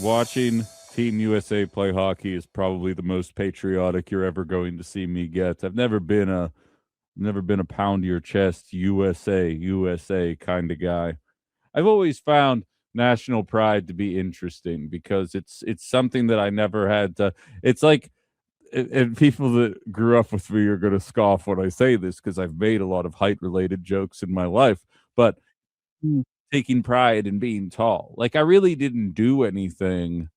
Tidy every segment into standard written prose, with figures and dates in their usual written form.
watching Team USA play hockey is probably the most patriotic you're ever going to see me get. I've never been a pound your chest USA kind of guy. I've always found national pride to be interesting because it's something that I never had to. It's like and people that grew up with me are going to scoff when I say this because I've made a lot of height related jokes in my life, but taking pride in being tall. Like I really didn't do anything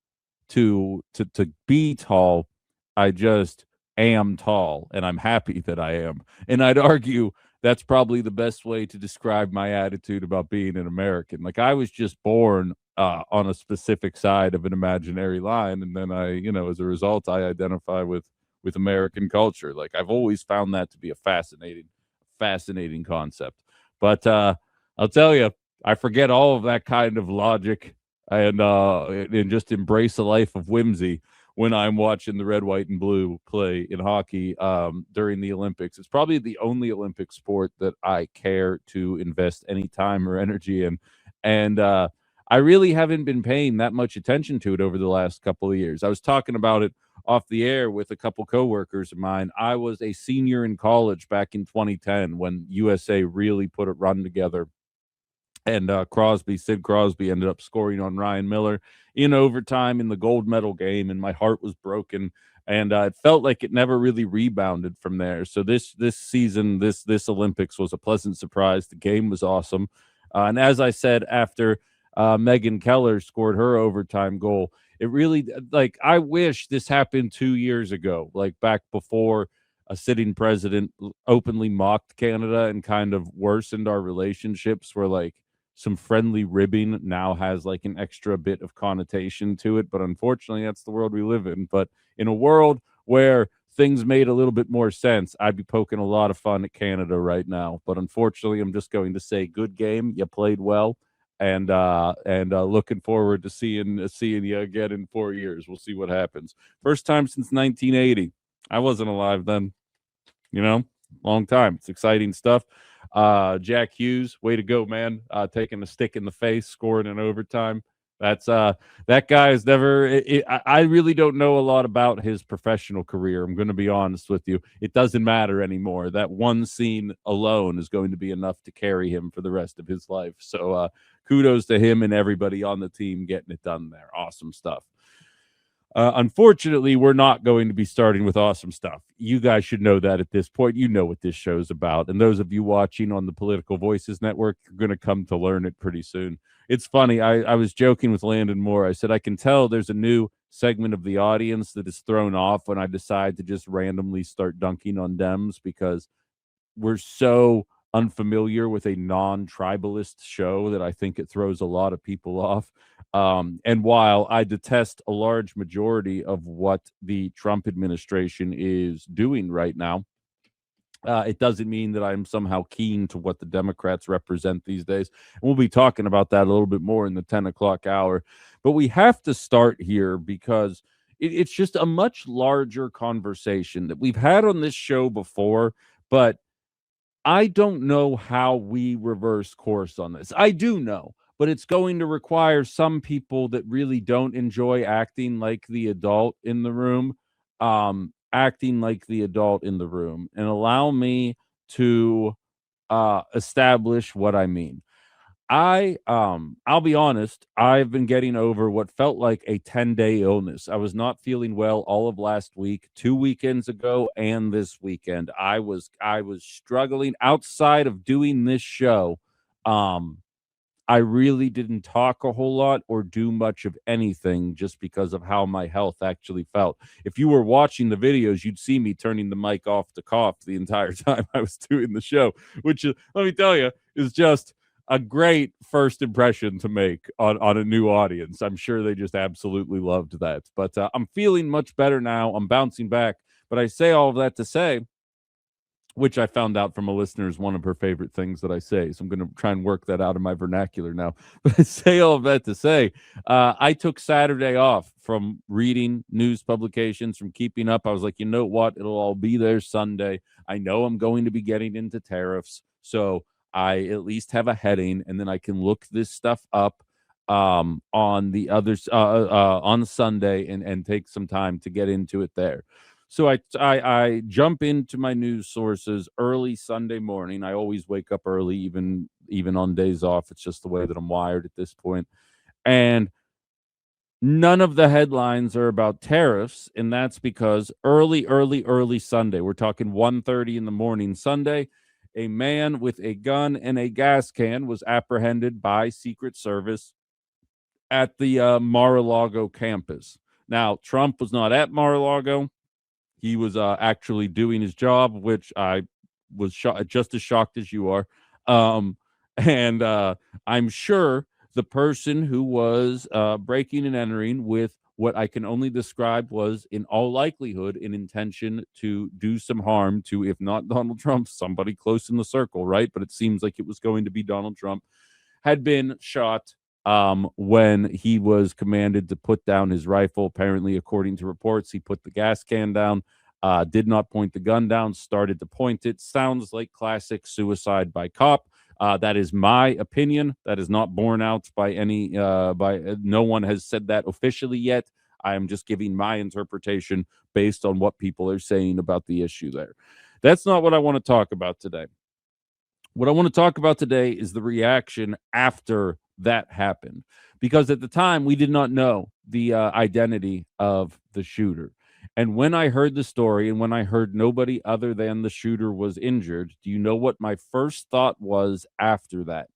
to be tall. I just am tall and I'm happy that I am. And I'd argue that's probably the best way to describe my attitude about being an American. Like I was just born on a specific side of an imaginary line, and then as a result, I identify with American culture. Like I've always found that to be a fascinating concept. But I'll tell you, I forget all of that kind of logic and just embrace a life of whimsy when I'm watching the red, white, and blue play in hockey during the Olympics. It's probably the only Olympic sport that I care to invest any time or energy in, and I really haven't been paying that much attention to it over the last couple of years. I was talking about it off the air with a couple coworkers of mine. I was a senior in college back in 2010 when USA really put a run together, and Sid Crosby, ended up scoring on Ryan Miller in overtime in the gold medal game, and my heart was broken. And it felt like it never really rebounded from there. So this season, this Olympics was a pleasant surprise. The game was awesome, and as I said after Megan Keller scored her overtime goal, it really like I wish this happened 2 years ago, like back before a sitting president openly mocked Canada and kind of worsened our relationships, where like some friendly ribbing now has like an extra bit of connotation to it. But unfortunately, that's the world we live in. But in a world where things made a little bit more sense, I'd be poking a lot of fun at Canada right now. But unfortunately, I'm just going to say, good game. You played well. And looking forward to seeing you again in 4 years. We'll see what happens. First time since 1980. I wasn't alive then. Long time. It's exciting stuff. Jack Hughes, way to go, man. Taking a stick in the face, scoring in overtime. That's that guy is never. I really don't know a lot about his professional career. I'm going to be honest with you. It doesn't matter anymore. That one scene alone is going to be enough to carry him for the rest of his life. So kudos to him and everybody on the team getting it done there. Awesome stuff. Unfortunately, we're not going to be starting with awesome stuff. You guys should know that at this point. You know what this show's about. And those of you watching on the Political Voices Network, you're going to come to learn it pretty soon. It's funny. I was joking with Landon Moore. I said, I can tell there's a new segment of the audience that is thrown off when I decide to just randomly start dunking on Dems, because we're so unfamiliar with a non-tribalist show that I think it throws a lot of people off. And while I detest a large majority of what the Trump administration is doing right now, it doesn't mean that I'm somehow keen to what the Democrats represent these days. And we'll be talking about that a little bit more in the 10 o'clock hour. But we have to start here because it's just a much larger conversation that we've had on this show before, but I don't know how we reverse course on this. I do know, but it's going to require some people that really don't enjoy acting like the adult in the room, acting like the adult in the room, and allow me to establish what I mean. I'll be honest, I've been getting over what felt like a 10-day illness. I was not feeling well all of last week, 2 weekends ago, and this weekend. I was struggling outside of doing this show. Um I really didn't talk a whole lot or do much of anything just because of how my health actually felt. If you were watching the videos, you'd see me turning the mic off to cough the entire time I was doing the show, which let me tell you, is just a great first impression to make on a new audience. I'm sure they just absolutely loved that. But I'm feeling much better now. I'm bouncing back. But I say all of that to say, which I found out from a listener is one of her favorite things that I say. So I'm going to try and work that out of my vernacular now. But I say all of that to say, I took Saturday off from reading news publications, from keeping up. I was like, you know what? It'll all be there Sunday. I know I'm going to be getting into tariffs. So I at least have a heading, and then I can look this stuff up. on the on Sunday, and take some time to get into it there. So I jump into my news sources early Sunday morning. I always wake up early, even on days off. It's just the way that I'm wired at this point. And none of the headlines are about tariffs, and that's because early Sunday, we're talking 1:30 in the morning Sunday, a man with a gun and a gas can was apprehended by Secret Service at the Mar-a-Lago campus. Now, Trump was not at Mar-a-Lago. He was actually doing his job, which I was just as shocked as you are. Um, and I'm sure the person who was breaking and entering with what I can only describe was, in all likelihood, an intention to do some harm to, if not Donald Trump, somebody close in the circle, right? But it seems like it was going to be Donald Trump, had been shot when he was commanded to put down his rifle. Apparently, according to reports, he put the gas can down, did not point the gun down, started to point it. Sounds like classic suicide by cop. That is my opinion. That is not borne out by no one has said that officially yet. I am just giving my interpretation based on what people are saying about the issue there. That's not what I want to talk about today. What I want to talk about today is the reaction after that happened, because at the time we did not know the identity of the shooter. And when I heard the story, and when I heard nobody other than the shooter was injured, do you know what my first thought was after that?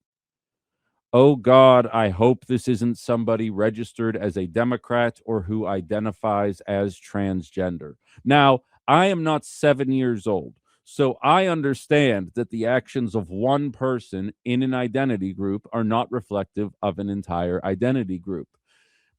Oh God, I hope this isn't somebody registered as a Democrat or who identifies as transgender. Now, I am not 7 years old, so I understand that the actions of one person in an identity group are not reflective of an entire identity group.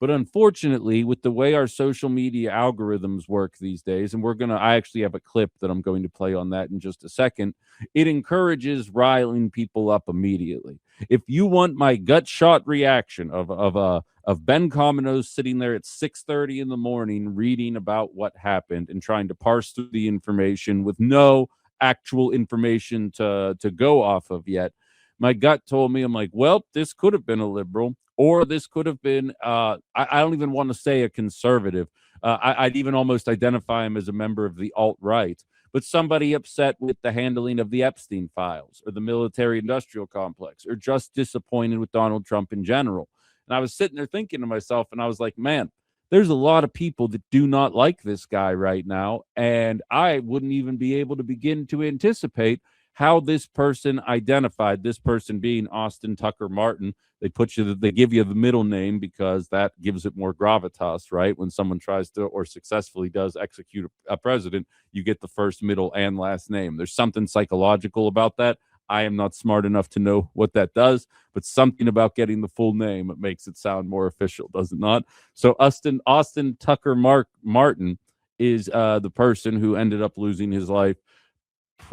But unfortunately, with the way our social media algorithms work these days, and I actually have a clip that I'm going to play on that in just a second, it encourages riling people up immediately. If you want my gut shot reaction of Ben Cominos sitting there at 6:30 in the morning reading about what happened and trying to parse through the information with no actual information to go off of yet, my gut told me, I'm like, well, this could have been a liberal, or this could have been, I don't even want to say a conservative. I'd even almost identify him as a member of the alt-right, but somebody upset with the handling of the Epstein files or the military industrial complex, or just disappointed with Donald Trump in general. And I was sitting there thinking to myself, and I was like, man, there's a lot of people that do not like this guy right now. And I wouldn't even be able to begin to anticipate how this person identified, this person being Austin Tucker Martin. They give you the middle name because that gives it more gravitas, right? When someone tries to, or successfully does, execute a president, you get the first, middle, and last name. There's something psychological about that. I am not smart enough to know what that does, but something about getting the full name makes it sound more official, does it not? So Austin Tucker Martin is the person who ended up losing his life,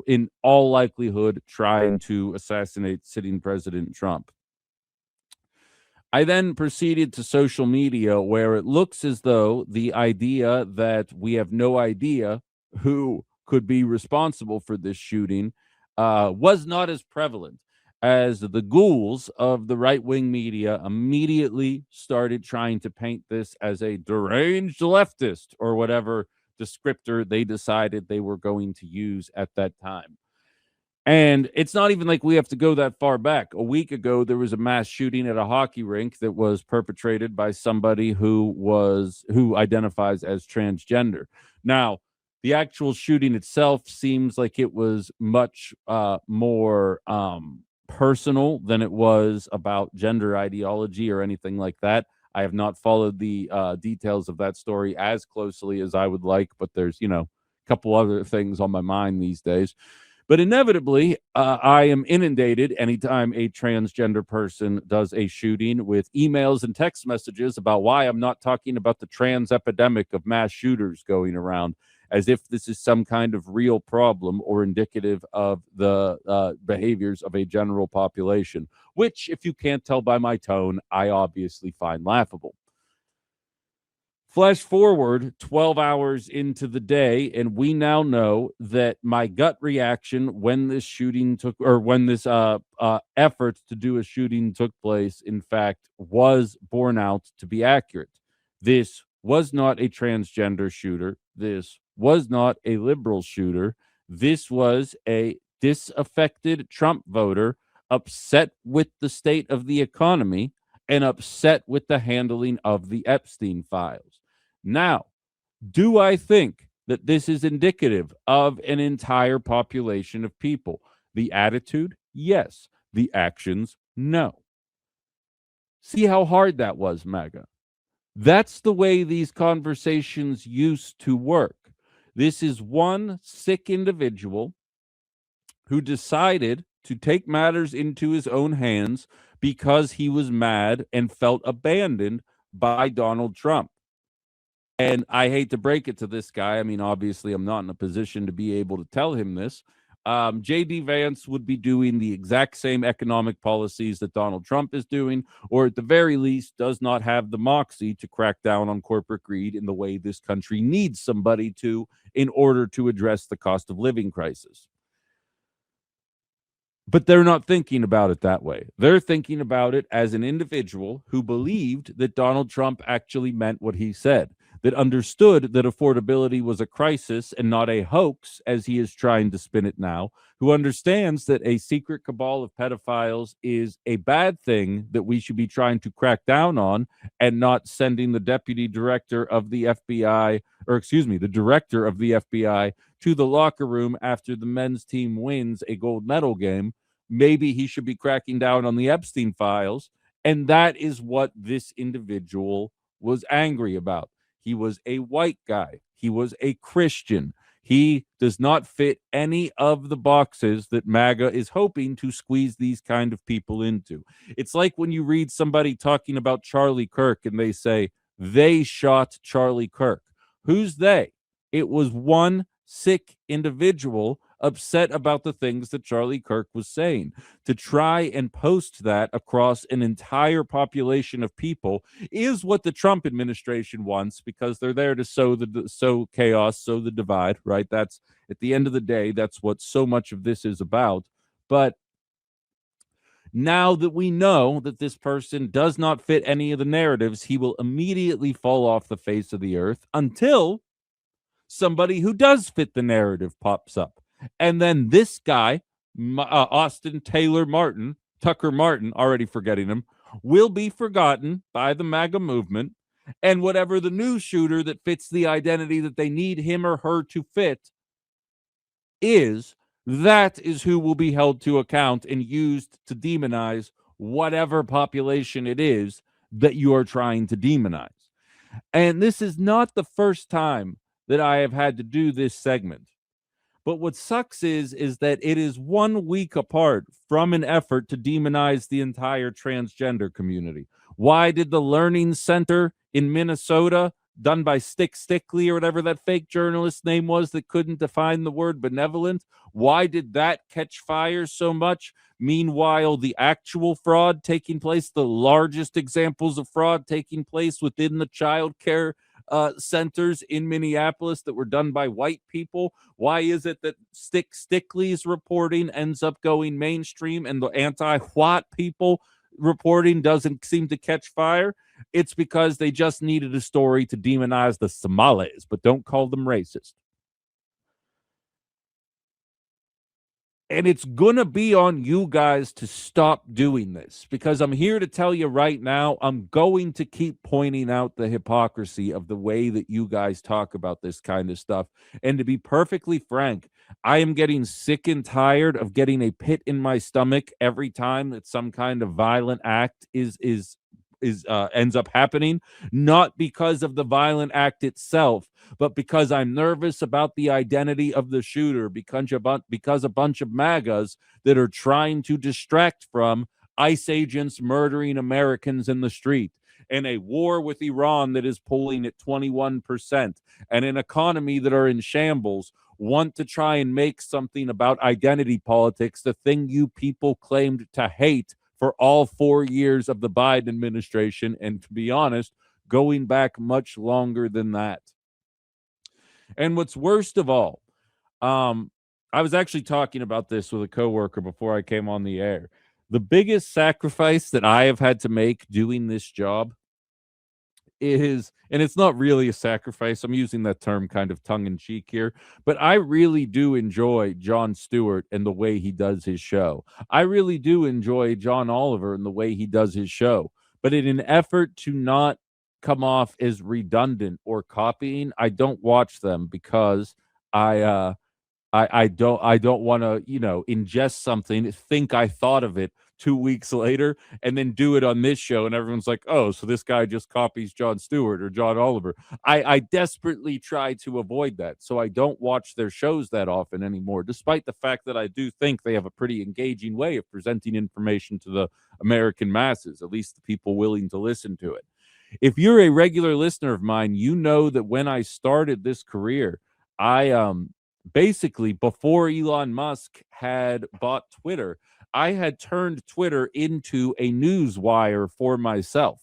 in all likelihood, trying to assassinate sitting President Trump. I then proceeded to social media, where it looks as though the idea that we have no idea who could be responsible for this shooting was not as prevalent, as the ghouls of the right-wing media immediately started trying to paint this as a deranged leftist, or whatever descriptor they decided they were going to use at that time. And it's not even like we have to go that far back. A week ago, there was a mass shooting at a hockey rink that was perpetrated by somebody who identifies as transgender. Now, the actual shooting itself seems like it was much more personal than it was about gender ideology or anything like that. I have not followed the details of that story as closely as I would like, but there's, a couple other things on my mind these days. But inevitably, I am inundated anytime a transgender person does a shooting with emails and text messages about why I'm not talking about the trans epidemic of mass shooters going around, as if this is some kind of real problem or indicative of the behaviors of a general population, which, if you can't tell by my tone, I obviously find laughable. Flash forward 12 hours into the day, and we now know that my gut reaction when this shooting took, or when this effort to do a shooting took place, in fact, was borne out to be accurate. This was not a transgender shooter. This was not a liberal shooter. This was a disaffected Trump voter upset with the state of the economy and upset with the handling of the Epstein files. Now, do I think that this is indicative of an entire population of people? The attitude, yes. The actions, no. See how hard that was, MAGA. That's the way these conversations used to work. This is one sick individual who decided to take matters into his own hands because he was mad and felt abandoned by Donald Trump. And I hate to break it to this guy. I mean, obviously, I'm not in a position to be able to tell him this. J.D. Vance would be doing the exact same economic policies that Donald Trump is doing, or at the very least, does not have the moxie to crack down on corporate greed in the way this country needs somebody to in order to address the cost of living crisis. But they're not thinking about it that way. They're thinking about it as an individual who believed that Donald Trump actually meant what he said, that understood that affordability was a crisis and not a hoax, as he is trying to spin it now, who understands that a secret cabal of pedophiles is a bad thing that we should be trying to crack down on, and not sending the deputy director of the FBI, or excuse me, the director of the FBI to the locker room after the men's team wins a gold medal game. Maybe he should be cracking down on the Epstein files. And that is what this individual was angry about. He was a white guy. He was a Christian. He does not fit any of the boxes that MAGA is hoping to squeeze these kind of people into. It's like when you read somebody talking about Charlie Kirk and they say, they shot Charlie Kirk. Who's they? It was one sick individual upset about the things that Charlie Kirk was saying. To try and post that across an entire population of people is what the Trump administration wants, because they're there to sow chaos, sow the divide, right? That's, at the end of the day, that's what so much of this is about. But now that we know that this person does not fit any of the narratives, he will immediately fall off the face of the earth until somebody who does fit the narrative pops up. And then this guy, Austin Taylor Martin, Tucker Martin, already forgetting him, will be forgotten by the MAGA movement. And whatever the new shooter that fits the identity that they need him or her to fit is, that is who will be held to account and used to demonize whatever population it is that you are trying to demonize. And this is not the first time that I have had to do this segment. But what sucks is that it is 1 week apart from an effort to demonize the entire transgender community. Why did the Learning Center in Minnesota, done by Stickley or whatever that fake journalist's name was that couldn't define the word benevolent, why did that catch fire so much? Meanwhile, the actual fraud taking place, the largest examples of fraud taking place within the child care centers in Minneapolis that were done by white people. Why is it that Stickley's reporting ends up going mainstream and the anti-white people reporting doesn't seem to catch fire? It's because they just needed a story to demonize the Somalis, but don't call them racist. And it's going to be on you guys to stop doing this, because I'm here to tell you right now, I'm going to keep pointing out the hypocrisy of the way that you guys talk about this kind of stuff. And to be perfectly frank, I am getting sick and tired of getting a pit in my stomach every time that some kind of violent act ends up happening, not because of the violent act itself, but because I'm nervous about the identity of the shooter, because a bunch of MAGAs that are trying to distract from ICE agents murdering Americans in the street, and a war with Iran that is polling at 21%, and an economy that are in shambles, want to try and make something about identity politics, the thing you people claimed to hate for all 4 years of the Biden administration, and to be honest, going back much longer than that. And what's worst of all, I was actually talking about this with a coworker before I came on the air. The biggest sacrifice that I have had to make doing this job is, and it's not really a sacrifice, I'm using that term kind of tongue in cheek here, but I really do enjoy Jon Stewart and the way he does his show. I really do enjoy John Oliver and the way he does his show. But in an effort to not come off as redundant or copying, I don't watch them because I I don't want to, ingest something, think I thought of it 2 weeks later, and then do it on this show, and everyone's like, "Oh, so this guy just copies Jon Stewart or John Oliver." I desperately try to avoid that, so I don't watch their shows that often anymore, despite the fact that I do think they have a pretty engaging way of presenting information to the American masses, at least the people willing to listen to it. If you're a regular listener of mine, you know that when I started this career, I basically before Elon Musk had bought Twitter, I had turned Twitter into a news wire for myself.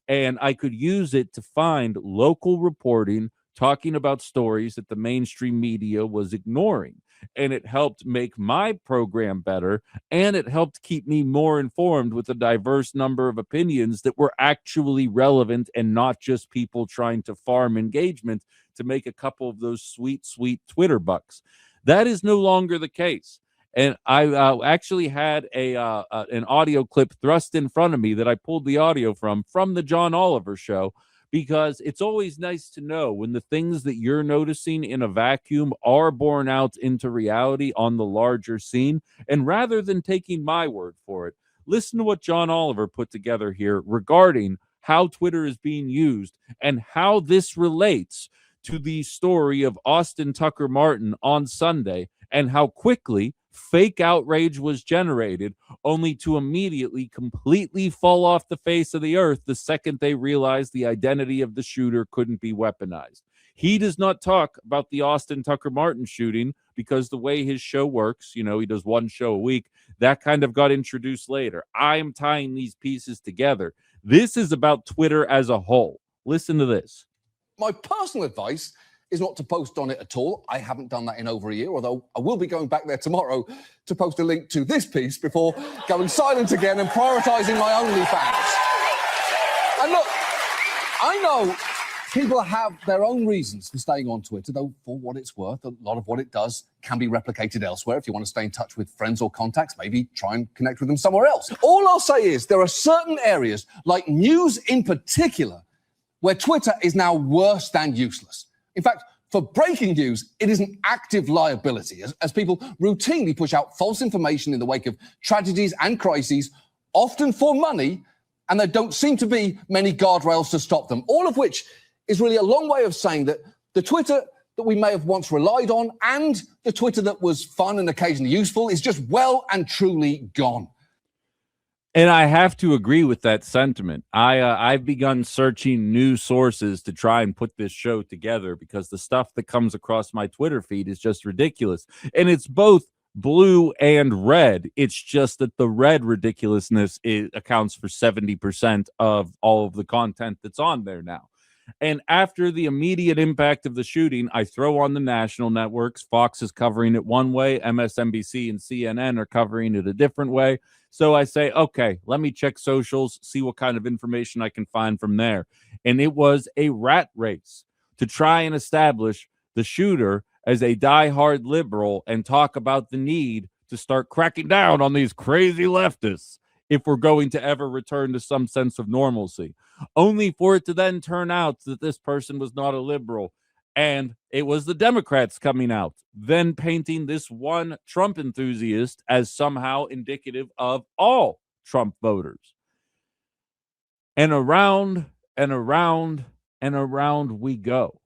And I could use it to find local reporting talking about stories that the mainstream media was ignoring. And it helped make my program better. And it helped keep me more informed with a diverse number of opinions that were actually relevant and not just people trying to farm engagement to make a couple of those sweet, sweet Twitter bucks. That is no longer the case. And I actually had an audio clip thrust in front of me that I pulled the audio from the John Oliver show, because it's always nice to know when the things that you're noticing in a vacuum are borne out into reality on the larger scene. And rather than taking my word for it, listen to what John Oliver put together here regarding how Twitter is being used and how this relates to the story of Austin Tucker Martin on Sunday and how quickly fake outrage was generated, only to immediately completely fall off the face of the earth the second they realized the identity of the shooter couldn't be weaponized. He does not talk about the Austin Tucker Martin shooting because the way his show works, he does one show a week, that kind of got introduced later. I am tying these pieces together. This is about Twitter as a whole. Listen to this. My personal advice is not to post on it at all. I haven't done that in over a year, although I will be going back there tomorrow to post a link to this piece before going silent again and prioritising my OnlyFans. And look, I know people have their own reasons for staying on Twitter, though for what it's worth, a lot of what it does can be replicated elsewhere. If you want to stay in touch with friends or contacts, maybe try and connect with them somewhere else. All I'll say is there are certain areas, like news in particular, where Twitter is now worse than useless. In fact, for breaking news, it is an active liability, as people routinely push out false information in the wake of tragedies and crises, often for money, and there don't seem to be many guardrails to stop them, all of which is really a long way of saying that the Twitter that we may have once relied on and the Twitter that was fun and occasionally useful is just well and truly gone. And I have to agree with that sentiment. I've begun searching news sources to try and put this show together because the stuff that comes across my Twitter feed is just ridiculous. And it's both blue and red. It's just that the red ridiculousness accounts for 70% of all of the content that's on there now. And after the immediate impact of the shooting, I throw on the national networks. Fox is covering it one way. MSNBC and CNN are covering it a different way. So I say, okay, let me check socials, see what kind of information I can find from there. And it was a rat race to try and establish the shooter as a diehard liberal and talk about the need to start cracking down on these crazy leftists if we're going to ever return to some sense of normalcy, only for it to then turn out that this person was not a liberal. And it was the Democrats coming out, then painting this one Trump enthusiast as somehow indicative of all Trump voters. And around and around and around we go.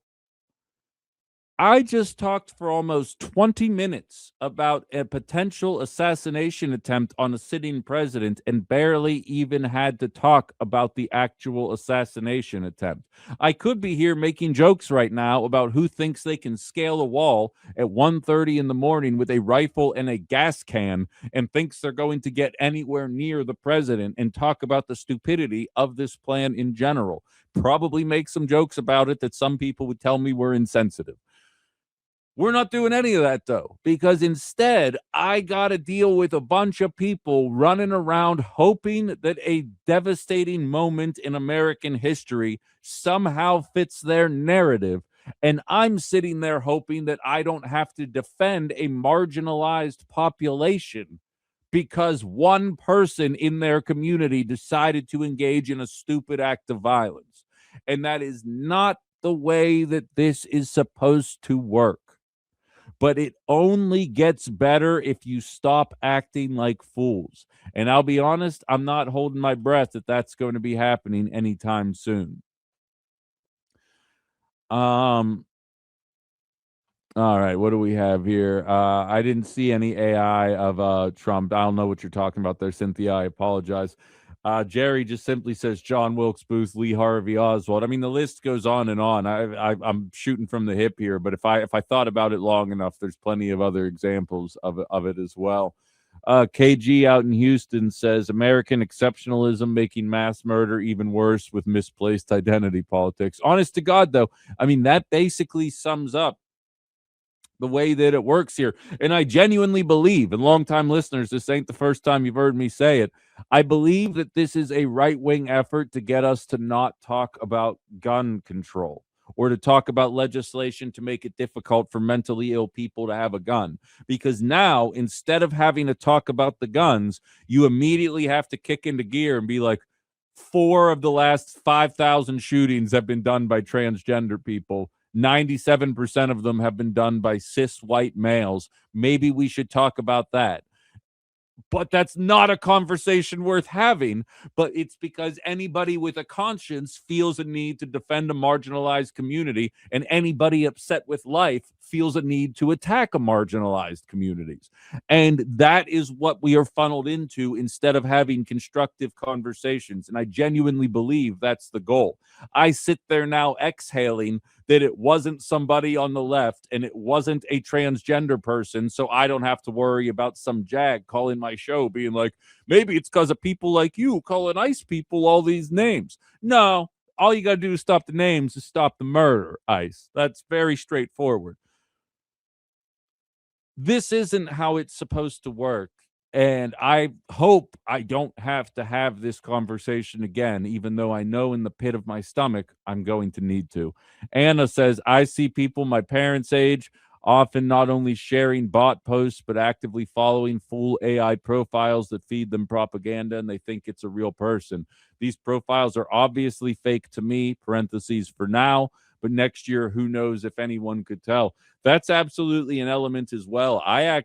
I just talked for almost 20 minutes about a potential assassination attempt on a sitting president and barely even had to talk about the actual assassination attempt. I could be here making jokes right now about who thinks they can scale a wall at 1:30 in the morning with a rifle and a gas can and thinks they're going to get anywhere near the president and talk about the stupidity of this plan in general. Probably make some jokes about it that some people would tell me were insensitive. We're not doing any of that though, because instead I got to deal with a bunch of people running around hoping that a devastating moment in American history somehow fits their narrative. And I'm sitting there hoping that I don't have to defend a marginalized population because one person in their community decided to engage in a stupid act of violence. And that is not the way that this is supposed to work, but it only gets better if you stop acting like fools. And I'll be honest, I'm not holding my breath that that's going to be happening anytime soon. All right, what do we have here? I didn't see any AI of Trump. I don't know what you're talking about there, Cynthia. I apologize. Jerry just simply says John Wilkes Booth, Lee Harvey Oswald. I mean, the list goes on and on. I'm shooting from the hip here, but if I thought about it long enough, there's plenty of other examples of it as well. KG out in Houston says American exceptionalism making mass murder even worse with misplaced identity politics. Honest to God, though, I mean, that basically sums up the way that it works here. And I genuinely believe, and longtime listeners, this ain't the first time you've heard me say it, I believe that this is a right-wing effort to get us to not talk about gun control or to talk about legislation to make it difficult for mentally ill people to have a gun. Because now, instead of having to talk about the guns, you immediately have to kick into gear and be like, 4 of the last 5,000 shootings have been done by transgender people. 97% of them have been done by cis white males. Maybe we should talk about that. But that's not a conversation worth having. But it's because anybody with a conscience feels a need to defend a marginalized community, and anybody upset with life feels a need to attack a marginalized communities. And that is what we are funneled into instead of having constructive conversations. And I genuinely believe that's the goal. I sit there now exhaling that it wasn't somebody on the left and it wasn't a transgender person, so I don't have to worry about some jag calling my show being like, maybe it's because of people like you calling ICE people all these names. No, all you got to do to stop the names is stop the murder, ICE. That's very straightforward. This isn't how it's supposed to work. And I hope I don't have to have this conversation again, even though I know in the pit of my stomach I'm going to need to. Anna says, I see people my parents' age often not only sharing bot posts, but actively following full AI profiles that feed them propaganda, and they think it's a real person. These profiles are obviously fake to me, parentheses for now, but next year, who knows if anyone could tell. That's absolutely an element as well. I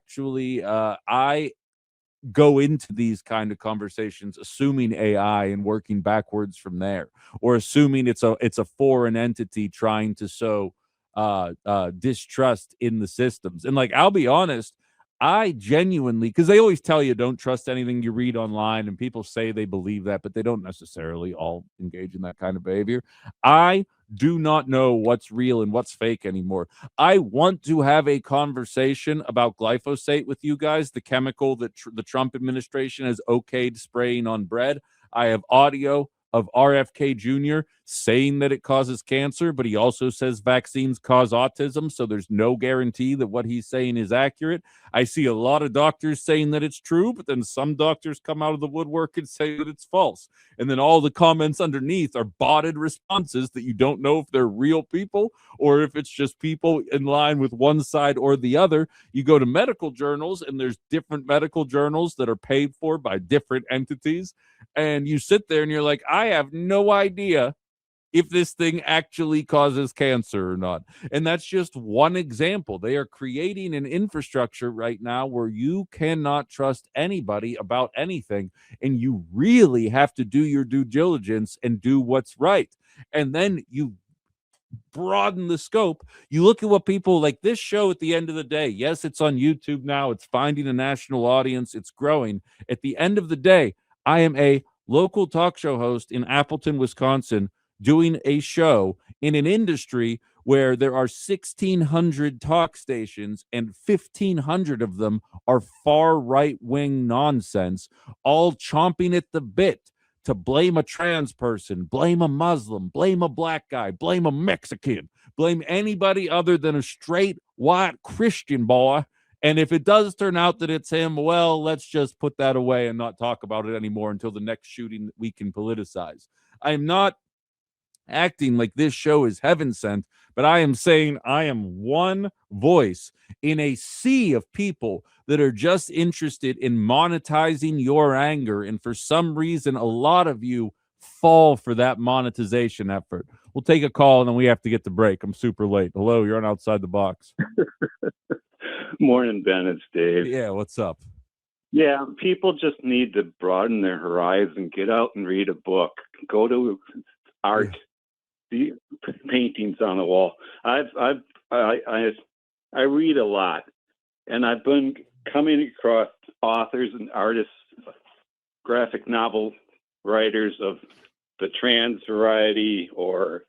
go into these kind of conversations assuming AI and working backwards from there, or assuming it's a foreign entity trying to sow distrust in the systems. And like, I'll be honest, I genuinely, because they always tell you don't trust anything you read online, and people say they believe that, but they don't necessarily all engage in that kind of behavior. I do not know what's real and what's fake anymore. I want to have a conversation about glyphosate with you guys, the chemical that the Trump administration has okayed spraying on bread. I have audio of RFK Jr. saying that it causes cancer, but he also says vaccines cause autism, so there's no guarantee that what he's saying is accurate. I see a lot of doctors saying that it's true, but then some doctors come out of the woodwork and say that it's false. And then all the comments underneath are botted responses that you don't know if they're real people or if it's just people in line with one side or the other. You go to medical journals, and there's different medical journals that are paid for by different entities. And you sit there and you're like, I have no idea if this thing actually causes cancer or not. And that's just one example. They are creating an infrastructure right now where you cannot trust anybody about anything, and you really have to do your due diligence and do what's right. And then you broaden the scope. You look at what people like this show at the end of the day. Yes, it's on YouTube now. It's finding a national audience. It's growing. At the end of the day, I am a local talk show host in Appleton, Wisconsin, doing a show in an industry where there are 1,600 talk stations and 1,500 of them are far right-wing nonsense, all chomping at the bit to blame a trans person, blame a Muslim, blame a black guy, blame a Mexican, blame anybody other than a straight white Christian boy. And if it does turn out that it's him, well, let's just put that away and not talk about it anymore until the next shooting that we can politicize. I'm not acting like this show is heaven sent, but I am saying I am one voice in a sea of people that are just interested in monetizing your anger. And for some reason, a lot of you fall for that monetization effort. We'll take a call and then we have to get to break. I'm super late. Hello, you're on Outside the Box. Morning, Ben. It's Dave. Yeah, what's up? Yeah, people just need to broaden their horizon, get out and read a book, go to art, see paintings on the wall. I read a lot, and I've been coming across authors and artists, graphic novel writers of the trans variety, or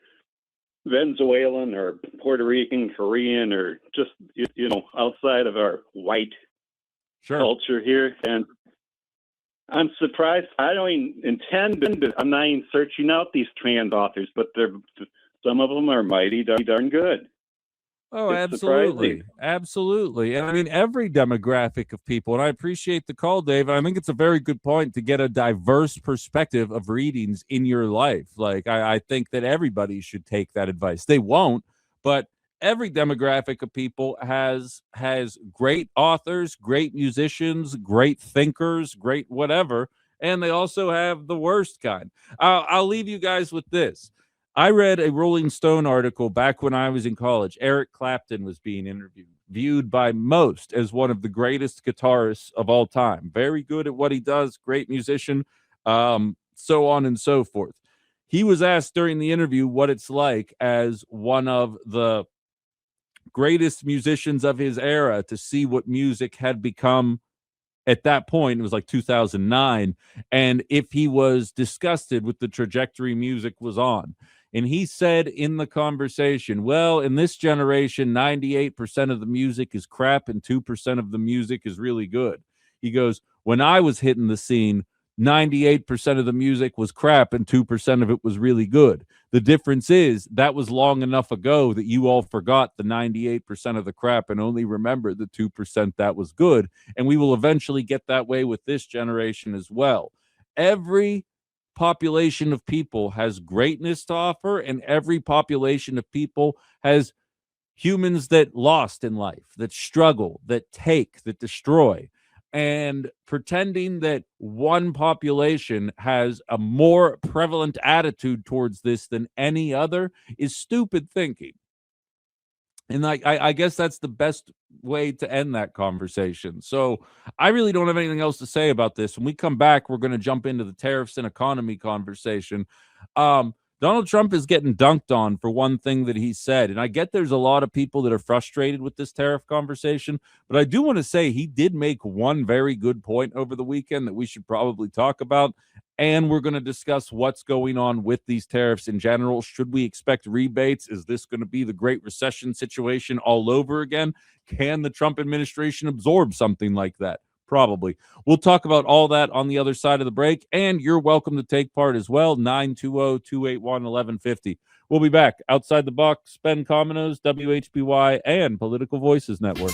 Venezuelan or Puerto Rican, Korean, or just, outside of our white culture here. And I'm surprised. I don't even intend to, I'm not even searching out these trans authors, but some of them are mighty darn good. Oh, It's absolutely. surprising. Absolutely. And I mean, every demographic of people, and I appreciate the call, Dave. I think it's a very good point to get a diverse perspective of readings in your life. Like, I think that everybody should take that advice. They won't, but every demographic of people has great authors, great musicians, great thinkers, great whatever, and they also have the worst kind. I'll leave you guys with this. I read a Rolling Stone article back when I was in college. Eric Clapton was being interviewed, viewed by most as one of the greatest guitarists of all time. Very good at what he does, great musician, so on and so forth. He was asked during the interview what it's like as one of the greatest musicians of his era to see what music had become at that point. It was like 2009, and if he was disgusted with the trajectory music was on. And he said in the conversation, well, in this generation, 98% of the music is crap and 2% of the music is really good. He goes, when I was hitting the scene, 98% of the music was crap and 2% of it was really good. The difference is that was long enough ago that you all forgot the 98% of the crap and only remember the 2% that was good. And we will eventually get that way with this generation as well. Every population of people has greatness to offer, and every population of people has humans that lost in life, that struggle, that take, that destroy. And pretending that one population has a more prevalent attitude towards this than any other is stupid thinking. And I guess that's the best way to end that conversation. So I really don't have anything else to say about this. When we come back, we're going to jump into the tariffs and economy conversation. Donald Trump is getting dunked on for one thing that he said. And I get there's a lot of people that are frustrated with this tariff conversation, but I do want to say he did make one very good point over the weekend that we should probably talk about. And we're going to discuss what's going on with these tariffs in general. Should we expect rebates? Is this going to be the Great Recession situation all over again? Can the Trump administration absorb something like that? Probably. We'll talk about all that on the other side of the break, and you're welcome to take part as well. 920-281-1150. We'll be back. Outside the Box, Ben Cominos, WHBY, and Political Voices Network.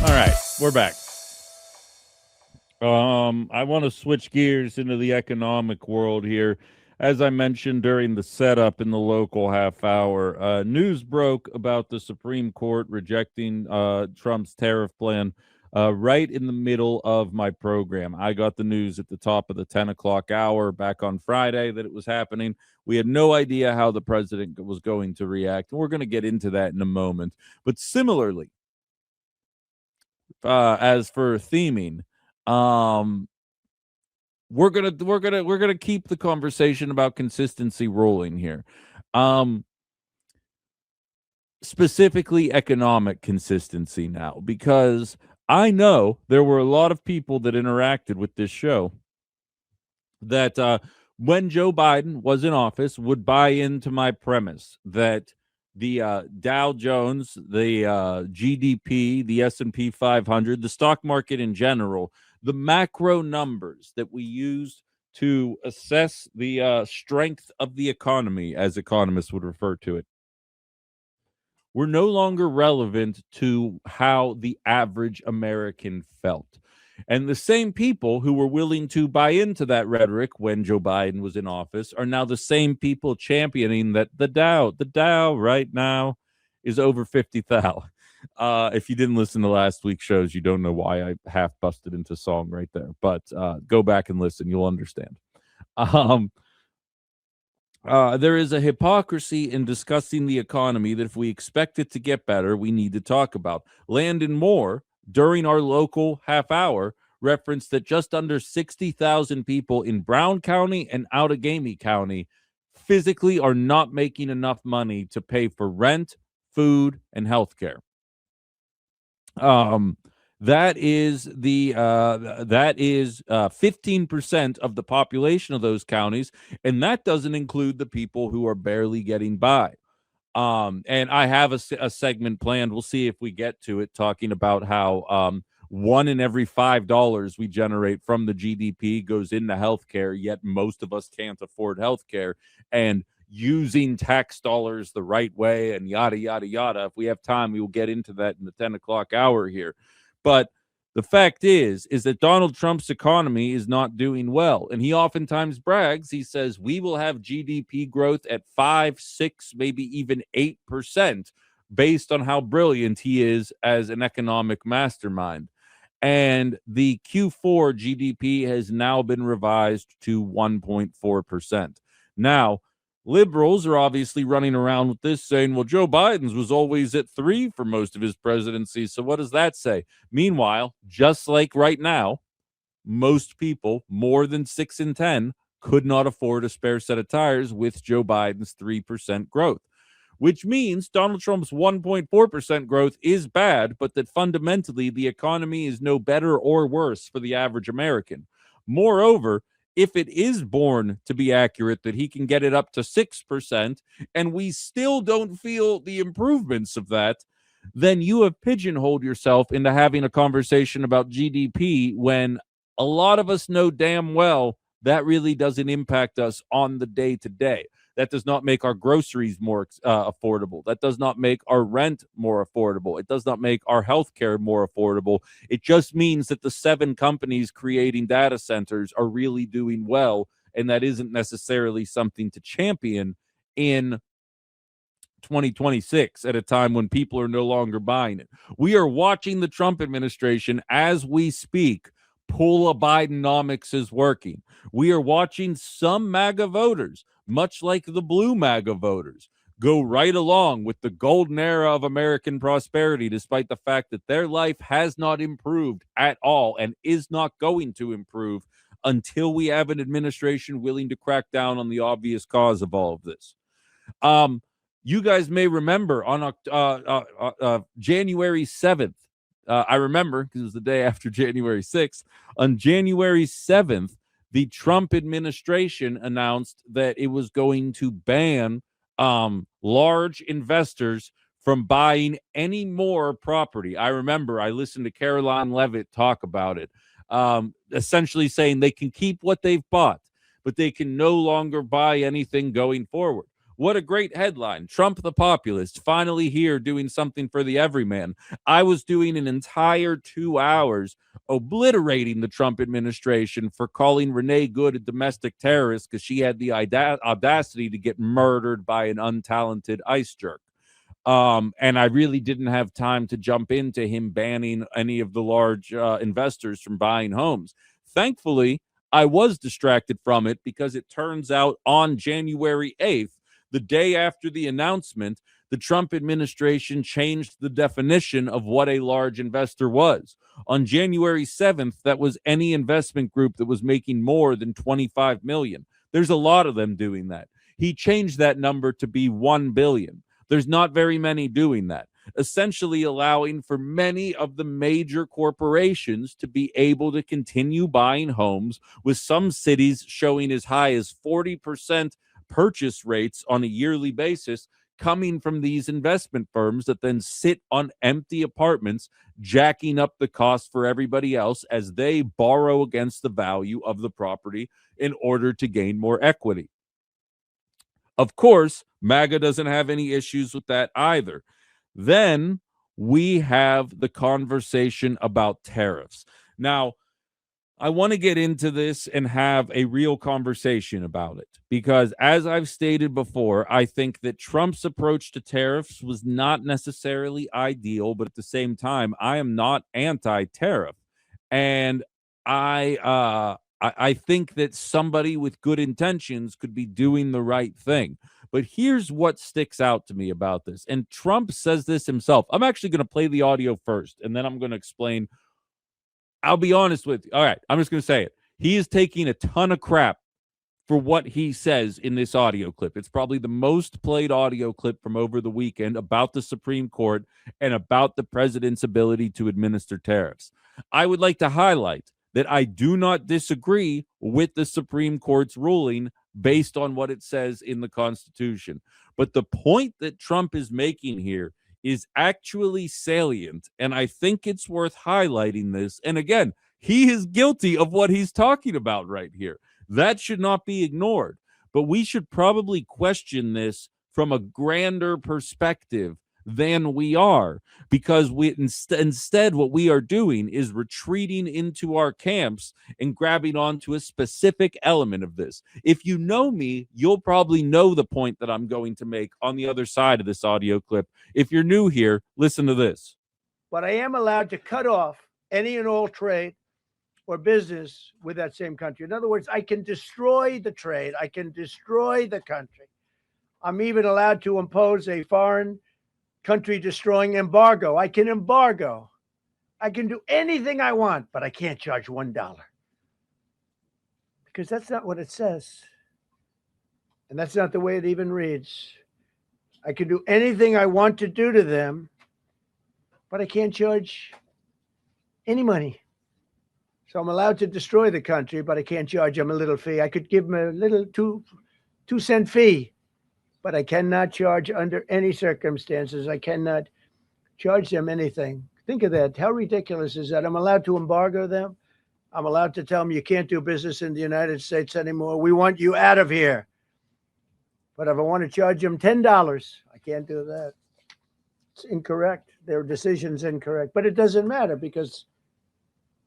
All right, we're back. I want to switch gears into the economic world here. As I mentioned during the setup in the local half hour, news broke about the Supreme Court rejecting Trump's tariff plan right in the middle of my program. I got the news at the top of the 10 o'clock hour back on Friday that it was happening. We had no idea how the president was going to react, and we're going to get into that in a moment. But similarly, as for theming, we're gonna keep the conversation about consistency rolling here. Specifically economic consistency now, because I know there were a lot of people that interacted with this show that when Joe Biden was in office would buy into my premise that the Dow Jones, the GDP, the S&P 500, the stock market in general, the macro numbers that we use to assess the strength of the economy, as economists would refer to it, were no longer relevant to how the average American felt. And the same people who were willing to buy into that rhetoric when Joe Biden was in office are now the same people championing that the Dow right now is over 50,000. If you didn't listen to last week's shows, you don't know why I half busted into song right there. But go back and listen. You'll understand. There is a hypocrisy in discussing the economy that if we expect it to get better, we need to talk about. Landon Moore, during our local half hour, referenced that just under 60,000 people in Brown County and Outagamie County physically are not making enough money to pay for rent, food, and health care. That is 15% of the population of those counties, and that doesn't include the people who are barely getting by. And I have a segment planned. We'll see if we get to it, talking about how $1 in every $5 we generate from the GDP goes into healthcare, yet most of us can't afford healthcare, and using tax dollars the right way, and yada yada yada. If we have time, we will get into that in the 10 o'clock hour here. But the fact is that Donald Trump's economy is not doing well. And he oftentimes brags. He says, we will have GDP growth at 5, 6, maybe even 8% based on how brilliant he is as an economic mastermind. And the Q4 GDP has now been revised to 1.4%. Now, liberals are obviously running around with this saying, well, Joe Biden's was always at 3 for most of his presidency. So what does that say? Meanwhile, just like right now, most people, more than 6 in 10, could not afford a spare set of tires with Joe Biden's 3% growth, which means Donald Trump's 1.4% growth is bad, but that fundamentally the economy is no better or worse for the average American. Moreover, if it is born to be accurate that he can get it up to 6% and we still don't feel the improvements of that, then you have pigeonholed yourself into having a conversation about GDP when a lot of us know damn well that really doesn't impact us on the day-to-day. That does not make our groceries more affordable. That does not make our rent more affordable. It does not make our health care more affordable. It just means that the 7 companies creating data centers are really doing well, and that isn't necessarily something to champion in 2026 at a time when people are no longer buying it. We are watching the Trump administration as we speak pull a Bidenomics is working. We are watching some MAGA voters, much like the blue MAGA voters, go right along with the golden era of American prosperity, despite the fact that their life has not improved at all and is not going to improve until we have an administration willing to crack down on the obvious cause of all of this. You guys may remember on January 7th, I remember because it was the day after January 6th. On January 7th, the Trump administration announced that it was going to ban large investors from buying any more property. I remember I listened to Caroline Levitt talk about it, essentially saying they can keep what they've bought, but they can no longer buy anything going forward. What a great headline. Trump the populist, finally here doing something for the everyman. I was doing an entire 2 hours obliterating the Trump administration for calling Renee Good a domestic terrorist because she had the audacity to get murdered by an untalented ice jerk. And I really didn't have time to jump into him banning any of the large investors from buying homes. Thankfully, I was distracted from it because it turns out on January 8th, the day after the announcement, the Trump administration changed the definition of what a large investor was. On January 7th, that was any investment group that was making more than 25 million. There's a lot of them doing that. He changed that number to be 1 billion. There's not very many doing that, essentially allowing for many of the major corporations to be able to continue buying homes, with some cities showing as high as 40% purchase rates on a yearly basis coming from these investment firms that then sit on empty apartments, jacking up the cost for everybody else as they borrow against the value of the property in order to gain more equity. Of course, MAGA doesn't have any issues with that either. Then we have the conversation about tariffs. Now, I want to get into this and have a real conversation about it because, as I've stated before, I think that Trump's approach to tariffs was not necessarily ideal, but at the same time, I am not anti-tariff. And I think that somebody with good intentions could be doing the right thing. But here's what sticks out to me about this. And Trump says this himself. I'm actually going to play the audio first, and then I'm going to explain. I'll be honest with you. All right, I'm just going to say it. He is taking a ton of crap for what he says in this audio clip. It's probably the most played audio clip from over the weekend about the Supreme Court and about the president's ability to administer tariffs. I would like to highlight that I do not disagree with the Supreme Court's ruling based on what it says in the Constitution. But the point that Trump is making here is actually salient, and I think it's worth highlighting this. And again, he is guilty of what he's talking about right here. That should not be ignored. But we should probably question this from a grander perspective than we are, because instead what we are doing is retreating into our camps and grabbing onto a specific element of this. If you know me, you'll probably know the point that I'm going to make on the other side of this audio clip. If you're new here, listen to this. But I am allowed to cut off any and all trade or business with that same country. In other words, I can destroy the trade. I can destroy the country. I'm even allowed to impose a foreign country destroying embargo. I can embargo. I can do anything I want, but I can't charge $1 because that's not what it says. And that's not the way it even reads. I can do anything I want to do to them, but I can't charge any money. So I'm allowed to destroy the country, but I can't charge them a little fee. I could give them a little 2-cent fee, but I cannot charge under any circumstances. I cannot charge them anything. Think of that. How ridiculous is that? I'm allowed to embargo them. I'm allowed to tell them you can't do business in the United States anymore. We want you out of here. But if I want to charge them $10, I can't do that. It's incorrect. Their decision's incorrect. But it doesn't matter because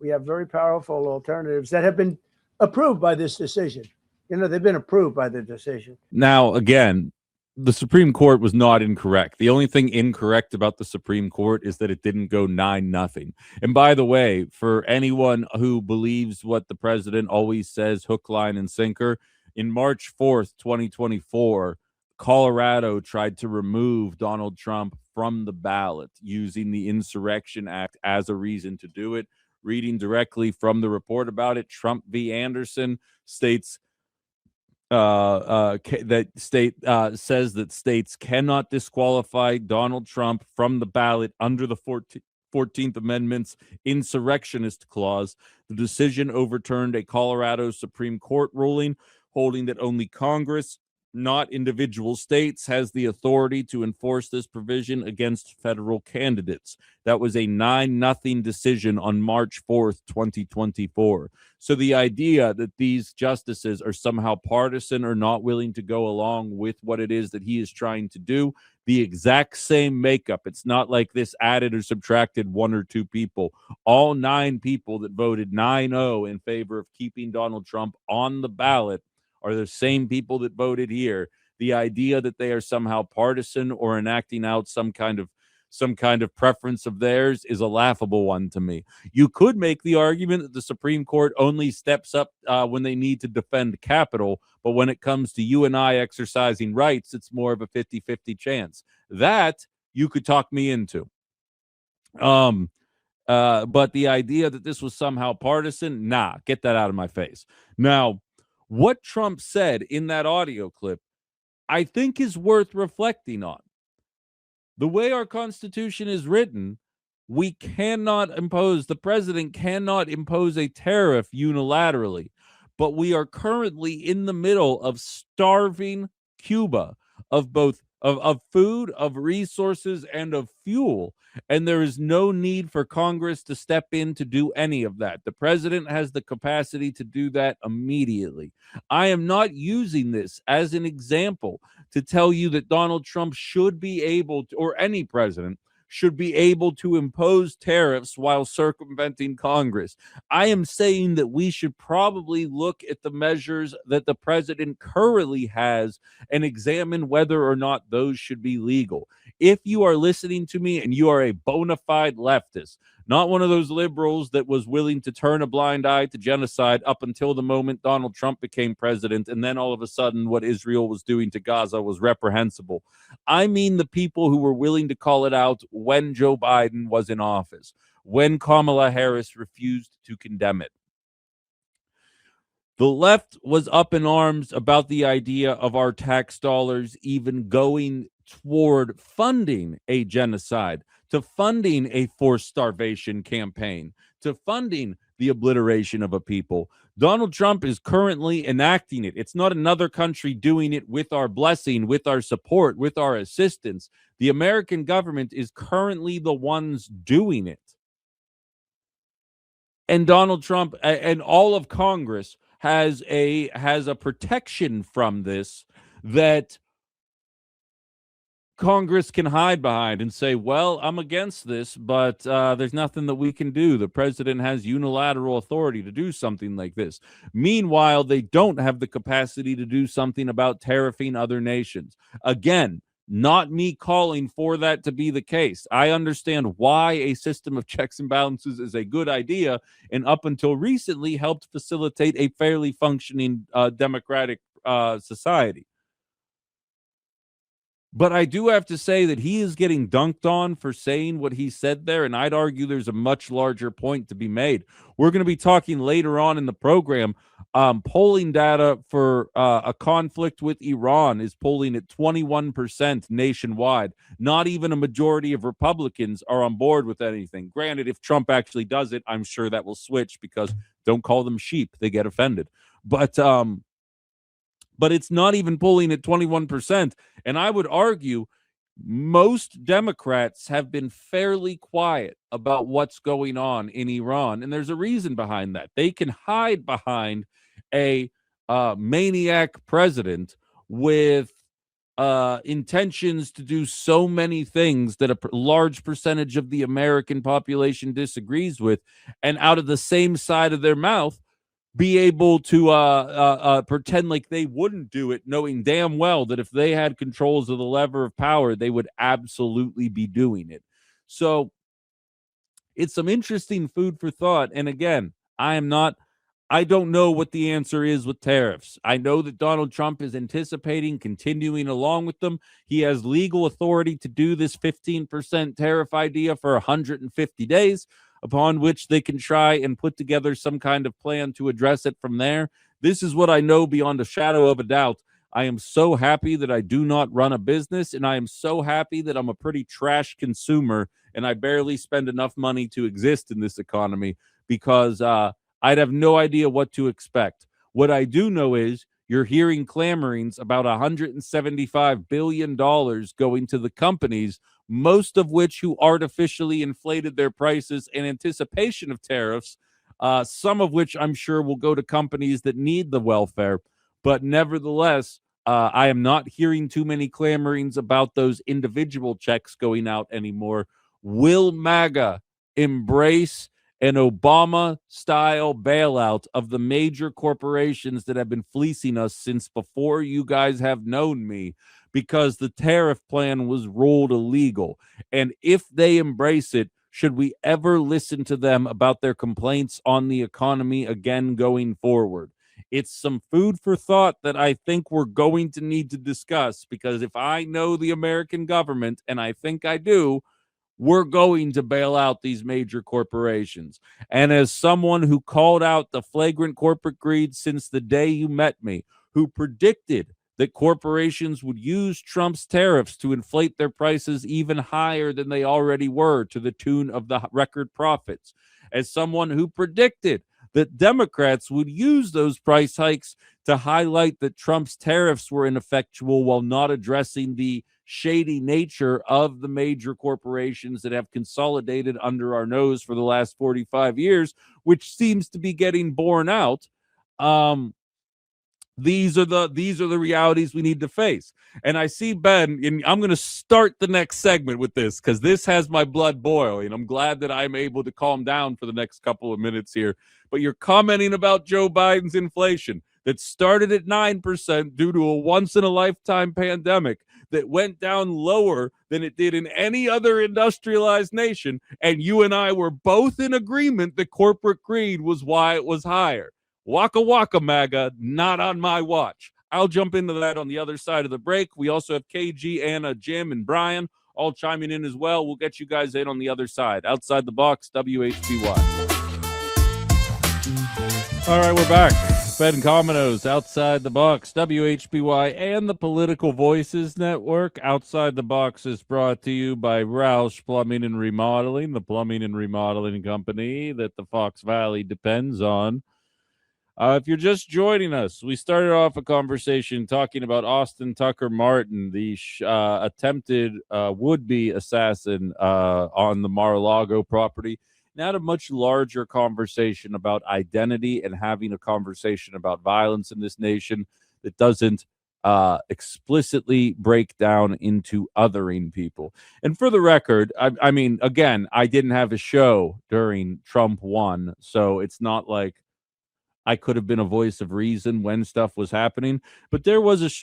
we have very powerful alternatives that have been approved by this decision. You know, they've been approved by the decision. Now, again, the Supreme Court was not incorrect. The only thing incorrect about the Supreme Court is that it didn't go 9-0. And by the way, for anyone who believes what the president always says, hook, line, and sinker, in March 4th, 2024, Colorado tried to remove Donald Trump from the ballot using the Insurrection Act as a reason to do it. Reading directly from the report about it, Trump v. Anderson states says that states cannot disqualify Donald Trump from the ballot under the 14th Amendment's insurrectionist clause. The decision overturned a Colorado Supreme Court ruling holding that only Congress, not individual states, has the authority to enforce this provision against federal candidates. That was a 9-0 decision on March 4th, 2024. So the idea that these justices are somehow partisan or not willing to go along with what it is that he is trying to do, the exact same makeup. It's not like this added or subtracted 1 or 2 people. All 9 people that voted 9-0 in favor of keeping Donald Trump on the ballot are the same people that voted here. The idea that they are somehow partisan or enacting out some kind of some kind of preference of theirs is a laughable one to me. You could make the argument that the Supreme Court only steps up when they need to defend capital, but when it comes to you and I exercising rights, it's more of a 50-50 chance. That you could talk me into. But the idea that this was somehow partisan, nah, get that out of my face. Now, what Trump said in that audio clip, I think is worth reflecting on. The way our Constitution is written, we cannot impose, the president cannot impose a tariff unilaterally. But we are currently in the middle of starving Cuba of both of food, of resources, and of fuel. And there is no need for Congress to step in to do any of that. The president has the capacity to do that immediately. I am not using this as an example to tell you that Donald Trump should be able to, or any president should be able to impose tariffs while circumventing Congress. I am saying that we should probably look at the measures that the president currently has and examine whether or not those should be legal. If you are listening to me and you are a bona fide leftist, not one of those liberals that was willing to turn a blind eye to genocide up until the moment Donald Trump became president, and then all of a sudden what Israel was doing to Gaza was reprehensible. I mean the people who were willing to call it out when Joe Biden was in office, when Kamala Harris refused to condemn it. The left was up in arms about the idea of our tax dollars even going toward funding a genocide, to funding a forced starvation campaign, to funding the obliteration of a people. Donald Trump is currently enacting it. It's not another country doing it with our blessing, with our support, with our assistance. The American government is currently the ones doing it. And Donald Trump and all of Congress has a protection from this that Congress can hide behind and say, well, I'm against this, but there's nothing that we can do. The president has unilateral authority to do something like this. Meanwhile, they don't have the capacity to do something about tariffing other nations. Again, not me calling for that to be the case. I understand why a system of checks and balances is a good idea, and up until recently helped facilitate a fairly functioning democratic society. But I do have to say that he is getting dunked on for saying what he said there, and I'd argue there's a much larger point to be made. We're going to be talking later on in the program. Polling data for a conflict with Iran is polling at 21% nationwide. Not even a majority of Republicans are on board with anything. Granted, if Trump actually does it, I'm sure that will switch, because don't call them sheep, they get offended. But it's not even polling at 21%. And I would argue most Democrats have been fairly quiet about what's going on in Iran. And there's a reason behind that. They can hide behind a maniac president with intentions to do so many things that a large percentage of the American population disagrees with, and out of the same side of their mouth, be able to pretend like they wouldn't do it, knowing damn well that if they had controls of the lever of power, they would absolutely be doing it. So it's some interesting food for thought. And again, I don't know what the answer is with tariffs. I know that Donald Trump is anticipating continuing along with them. He has legal authority to do this 15% tariff idea for 150 days. Upon which they can try and put together some kind of plan to address it from there. This is what I know beyond a shadow of a doubt. I am so happy that I do not run a business, and I am so happy that I'm a pretty trash consumer, and I barely spend enough money to exist in this economy, because I'd have no idea what to expect. What I do know is you're hearing clamorings about $175 billion going to the companies, most of which who artificially inflated their prices in anticipation of tariffs, some of which I'm sure will go to companies that need the welfare. But nevertheless, I am not hearing too many clamorings about those individual checks going out anymore. Will MAGA embrace an Obama-style bailout of the major corporations that have been fleecing us since before you guys have known me? because the tariff plan was ruled illegal. And if they embrace it, should we ever listen to them about their complaints on the economy again going forward? It's some food for thought that I think we're going to need to discuss, because if I know the American government, and I think I do, we're going to bail out these major corporations. And as someone who called out the flagrant corporate greed since the day you met me, who predicted that corporations would use Trump's tariffs to inflate their prices even higher than they already were, to the tune of the record profits, as someone who predicted that Democrats would use those price hikes to highlight that Trump's tariffs were ineffectual while not addressing the shady nature of the major corporations that have consolidated under our nose for the last 45 years, which seems to be getting borne out. These are the realities we need to face. And I see Ben, and I'm going to start the next segment with this, because this has my blood boiling. I'm glad that I'm able to calm down for the next couple of minutes here. But you're commenting about Joe Biden's inflation that started at 9% due to a once-in-a-lifetime pandemic that went down lower than it did in any other industrialized nation. And you and I were both in agreement that corporate greed was why it was higher. Waka waka, MAGA, not on my watch. I'll jump into that on the other side of the break. We also have KG, Anna, Jim, and Brian all chiming in as well. We'll get you guys in on the other side. Outside the Box, WHBY. All right, we're back. Ben Cominos, Outside the Box, WHBY, and the Political Voices Network. Outside the Box is brought to you by Roush Plumbing and Remodeling, the plumbing and remodeling company that the Fox Valley depends on. If you're just joining us, we started off a conversation talking about Austin Tucker Martin, the attempted would-be assassin on the Mar-a-Lago property. Now had a much larger conversation about identity and having a conversation about violence in this nation that doesn't explicitly break down into othering people. And for the record, I mean, again, I didn't have a show during Trump 1, so it's not like I could have been a voice of reason when stuff was happening, but there was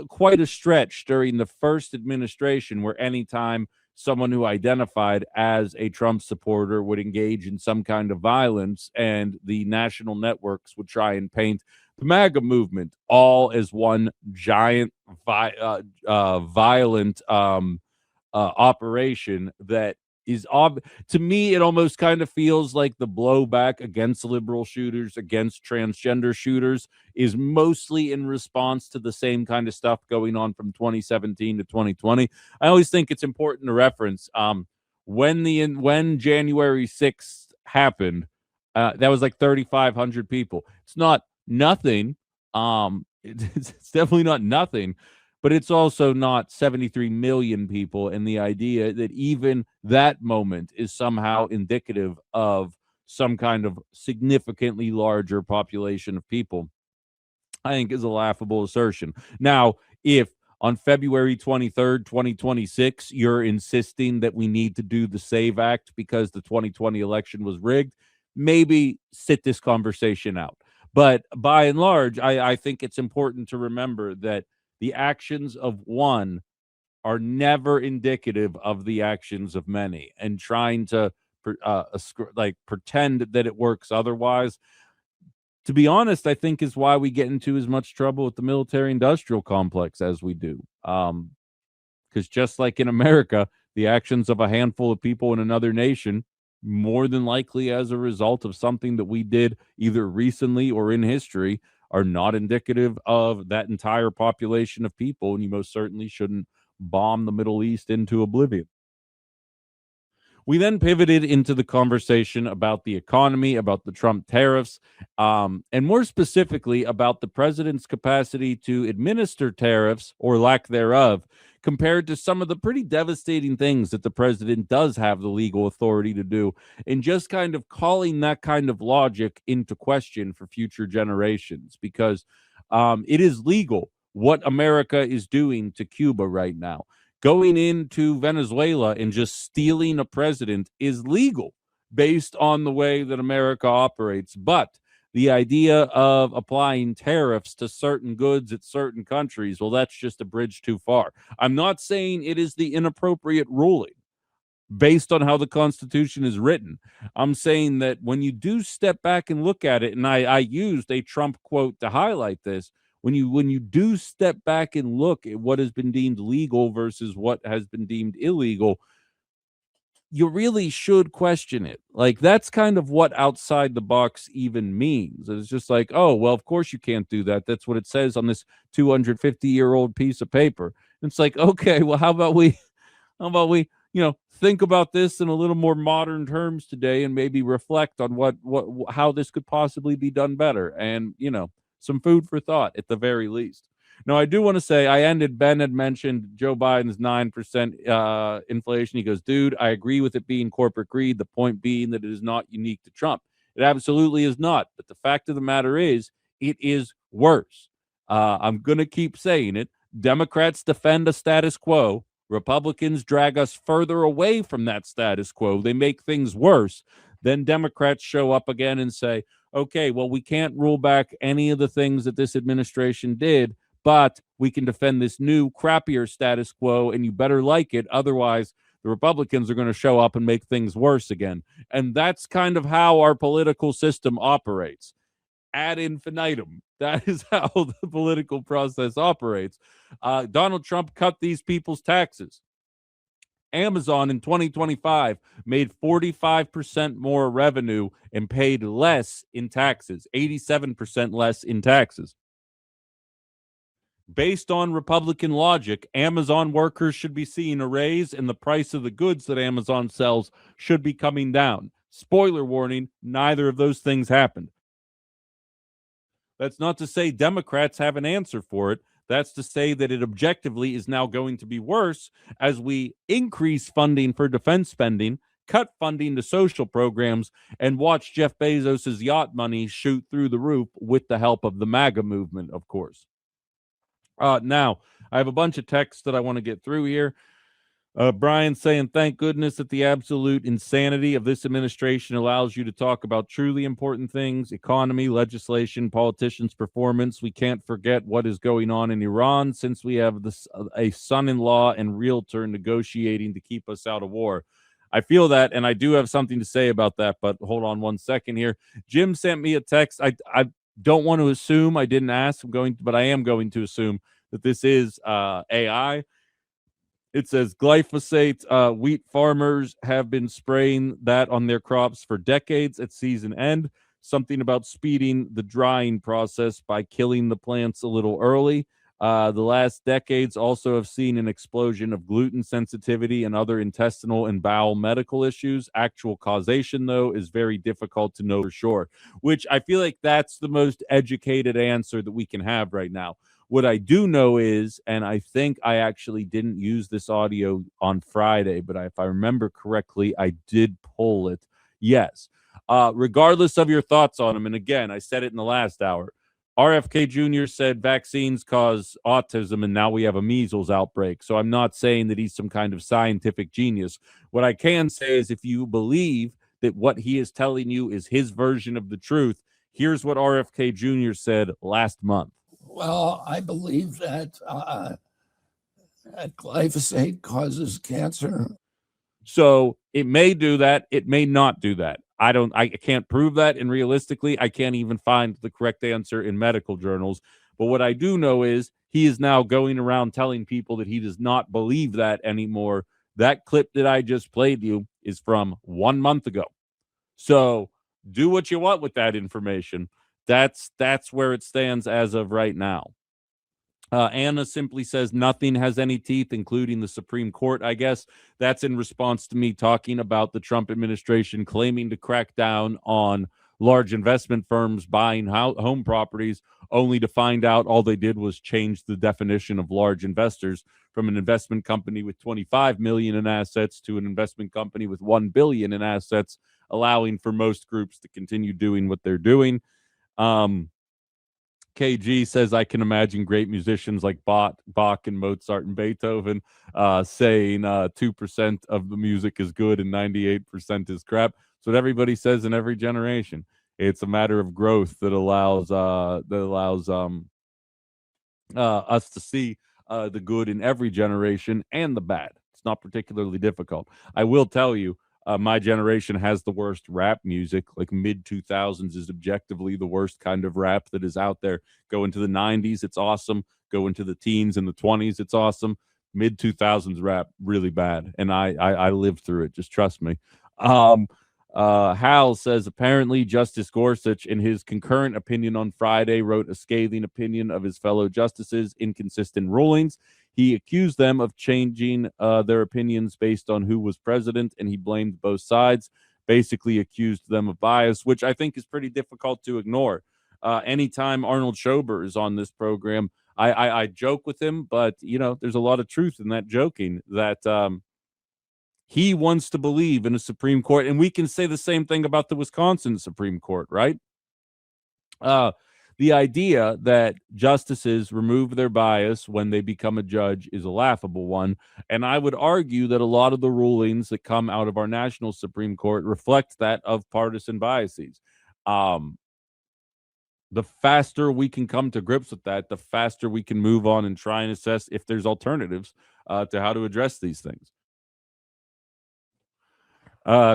quite a stretch during the first administration where anytime someone who identified as a Trump supporter would engage in some kind of violence, and the national networks would try and paint the MAGA movement all as one giant violent operation that is to me, it almost kind of feels like the blowback against liberal shooters, against transgender shooters, is mostly in response to the same kind of stuff going on from 2017 to 2020. I always think it's important to reference when January 6th happened, that was like 3,500 people. It's not nothing. It's definitely not nothing. But it's also not 73 million people, and the idea that even that moment is somehow indicative of some kind of significantly larger population of people, I think is a laughable assertion. Now, if on February 23rd, 2026, you're insisting that we need to do the SAVE Act because the 2020 election was rigged, maybe sit this conversation out. But by and large, I think it's important to remember that the actions of one are never indicative of the actions of many, and trying to pretend that it works otherwise, to be honest, I think is why we get into as much trouble with the military-industrial complex as we do. Because just like in America, the actions of a handful of people in another nation, more than likely as a result of something that we did either recently or in history, are not indicative of that entire population of people, and you most certainly shouldn't bomb the Middle East into oblivion. We then pivoted into the conversation about the economy, about the Trump tariffs, and more specifically about the president's capacity to administer tariffs, or lack thereof, compared to some of the pretty devastating things that the president does have the legal authority to do, and just kind of calling that kind of logic into question for future generations, because it is legal what America is doing to Cuba right now. Going into Venezuela and just stealing a president is legal based on the way that America operates. But The idea of applying tariffs to certain goods at certain countries, well, that's just a bridge too far. I'm not saying it is the inappropriate ruling based on how the Constitution is written. I'm saying that when you do step back and look at it, and I used a Trump quote to highlight this, when you do step back and look at what has been deemed legal versus what has been deemed illegal, you really should question it. Like, that's kind of what outside the box even means. It's just like, oh, well, of course you can't do that. That's what it says on this 250-year-old piece of paper. And it's like, okay, well, how about we, think about this in a little more modern terms today and maybe reflect on how this could possibly be done better, and, some food for thought at the very least. Now, I do want to say, Ben had mentioned Joe Biden's 9% inflation. He goes, dude, I agree with it being corporate greed. The point being that it is not unique to Trump. It absolutely is not. But the fact of the matter is, it is worse. I'm going to keep saying it. Democrats defend a status quo. Republicans drag us further away from that status quo. They make things worse. Then Democrats show up again and say, okay, well, we can't roll back any of the things that this administration did, but we can defend this new, crappier status quo, and you better like it. Otherwise, the Republicans are going to show up and make things worse again. And that's kind of how our political system operates. Ad infinitum. That is how the political process operates. Donald Trump cut these people's taxes. Amazon in 2025 made 45% more revenue and paid less in taxes, 87% less in taxes. Based on Republican logic, Amazon workers should be seeing a raise, and the price of the goods that Amazon sells should be coming down. Spoiler warning, neither of those things happened. That's not to say Democrats have an answer for it. That's to say that it objectively is now going to be worse as we increase funding for defense spending, cut funding to social programs, and watch Jeff Bezos' yacht money shoot through the roof with the help of the MAGA movement, of course. Now, I have a bunch of texts that I want to get through here. Brian saying, thank goodness that the absolute insanity of this administration allows you to talk about truly important things: economy, legislation, politicians' performance. We can't forget what is going on in Iran, since we have a son-in-law and realtor negotiating to keep us out of war. I feel that, and I do have something to say about that, but hold on one second here. Jim sent me a text. I don't want to assume, I didn't ask, but I am going to assume that this is AI. It says glyphosate. Wheat farmers have been spraying that on their crops for decades at season end. Something about speeding the drying process by killing the plants a little early. The last decades also have seen an explosion of gluten sensitivity and other intestinal and bowel medical issues. Actual causation, though, is very difficult to know for sure, which I feel like that's the most educated answer that we can have right now. What I do know is, and I think I actually didn't use this audio on Friday, but if I remember correctly, I did pull it. Yes. Regardless of your thoughts on him, and again, I said it in the last hour, RFK Jr. said vaccines cause autism, and now we have a measles outbreak. So I'm not saying that he's some kind of scientific genius. What I can say is, if you believe that what he is telling you is his version of the truth, here's what RFK Jr. said last month. Well, I believe that glyphosate causes cancer. So it may do that. It may not do that. I can't prove that. And realistically, I can't even find the correct answer in medical journals. But what I do know is he is now going around telling people that he does not believe that anymore. That clip that I just played you is from 1 month ago. So do what you want with that information. That's where it stands as of right now. Anna simply says nothing has any teeth, including the Supreme Court. I guess that's in response to me talking about the Trump administration claiming to crack down on large investment firms buying home properties, only to find out all they did was change the definition of large investors from an investment company with 25 million in assets to an investment company with 1 billion in assets, allowing for most groups to continue doing what they're doing. KG says, I can imagine great musicians like Bach and Mozart and Beethoven saying 2% of the music is good and 98% is crap. That's what everybody says in every generation. It's a matter of growth that allows us to see the good in every generation and the bad. It's not particularly difficult. I will tell you, my generation has the worst rap music. Like mid 2000s is objectively the worst kind of rap that is out there. Go into the 90s, it's awesome. Go into the teens and the 20s, it's awesome. Mid 2000s rap, really bad. And I lived through it. Just trust me. Um, Hal says apparently Justice Gorsuch, in his concurrent opinion on Friday, wrote a scathing opinion of his fellow justices' inconsistent rulings. He accused them of changing their opinions based on who was president, and he blamed both sides, basically accused them of bias, which I think is pretty difficult to ignore. Anytime Arnold Schober is on this program, I joke with him, but, there's a lot of truth in that joking that he wants to believe in a Supreme Court, and we can say the same thing about the Wisconsin Supreme Court, right? The idea that justices remove their bias when they become a judge is a laughable one, and I would argue that a lot of the rulings that come out of our national Supreme Court reflect that of partisan biases. The faster we can come to grips with that, the faster we can move on and try and assess if there's alternatives to how to address these things.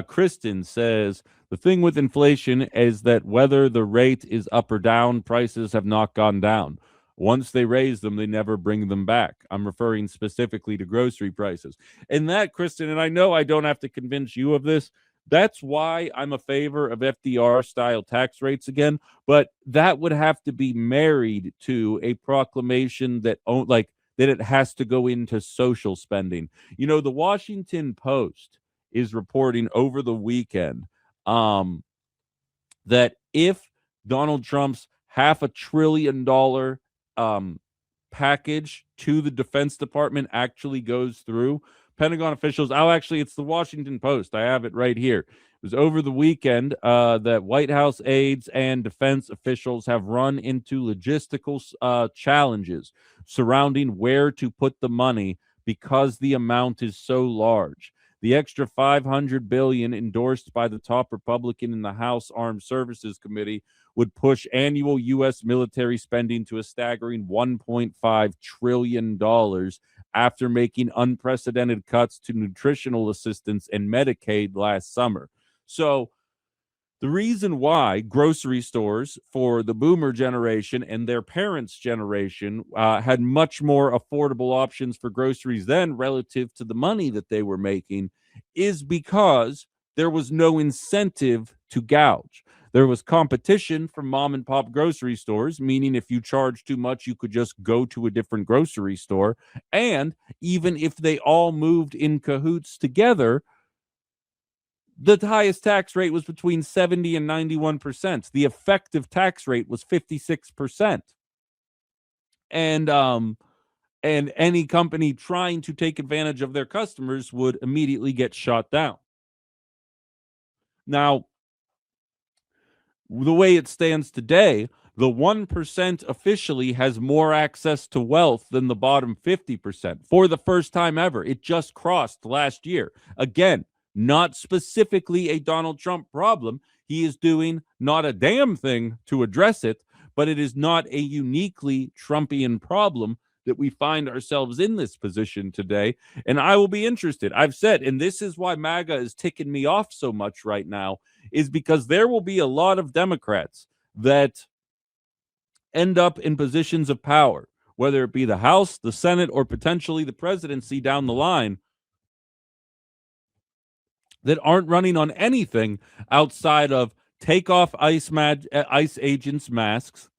Kristen says, the thing with inflation is that whether the rate is up or down, prices have not gone down. Once they raise them, they never bring them back. I'm referring specifically to grocery prices. And that, Kristen, and I know I don't have to convince you of this, that's why I'm a favor of FDR-style tax rates again, but that would have to be married to a proclamation that, that it has to go into social spending. The Washington Post is reporting over the weekend that if Donald Trump's $500 billion package to the Defense Department actually goes through, Pentagon officials, it's the Washington Post. I have it right here. It was over the weekend that White House aides and defense officials have run into logistical challenges surrounding where to put the money because the amount is so large. The extra $500 billion endorsed by the top Republican in the House Armed Services Committee would push annual U.S. military spending to a staggering $1.5 trillion after making unprecedented cuts to nutritional assistance and Medicaid last summer. So the reason why grocery stores for the boomer generation and their parents' generation had much more affordable options for groceries then relative to the money that they were making is because there was no incentive to gouge. There was competition from mom and pop grocery stores, meaning if you charge too much, you could just go to a different grocery store. And even if they all moved in cahoots together, the highest tax rate was between 70 and 91%. The effective tax rate was 56%. And any company trying to take advantage of their customers would immediately get shot down. Now, the way it stands today, the 1% officially has more access to wealth than the bottom 50% for the first time ever. It just crossed last year. Again, not specifically a Donald Trump problem. He is doing not a damn thing to address it, but it is not a uniquely Trumpian problem that we find ourselves in this position today. And I will be interested. I've said, and this is why MAGA is ticking me off so much right now, is because there will be a lot of Democrats that end up in positions of power, whether it be the House, the Senate, or potentially the presidency down the line, that aren't running on anything outside of take off ICE agents' masks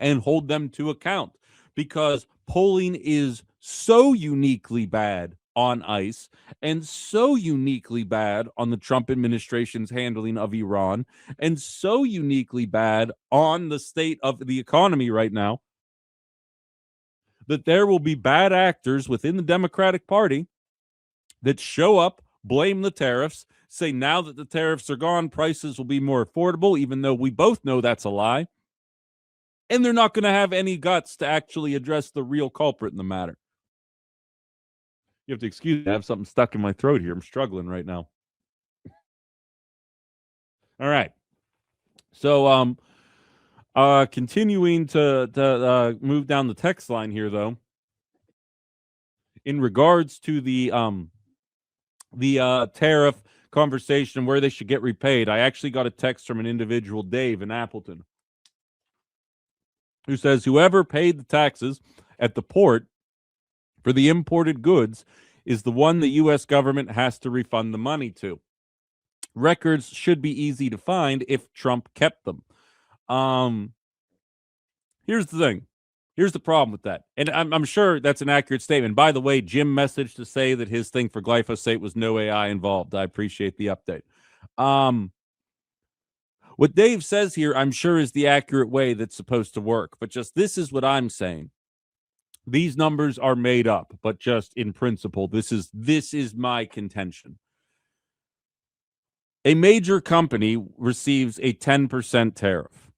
and hold them to account, because polling is so uniquely bad on ICE and so uniquely bad on the Trump administration's handling of Iran and so uniquely bad on the state of the economy right now that there will be bad actors within the Democratic Party that show up, blame the tariffs, say now that the tariffs are gone, prices will be more affordable, even though we both know that's a lie. And they're not going to have any guts to actually address the real culprit in the matter. You have to excuse me. I have something stuck in my throat here. I'm struggling right now. All right. So, continuing to move down the text line here, though, in regards to the tariff conversation where they should get repaid, I actually got a text from an individual, Dave in Appleton, who says whoever paid the taxes at the port for the imported goods is the one the U.S. government has to refund the money to. Records should be easy to find if Trump kept them. Here's the thing. Here's the problem with that. And I'm sure that's an accurate statement. By the way, Jim messaged to say that his thing for glyphosate was no AI involved. I appreciate the update. What Dave says here, I'm sure, is the accurate way that's supposed to work. But just this is what I'm saying. These numbers are made up, but just in principle, this is my contention. A major company receives a 10% tariff.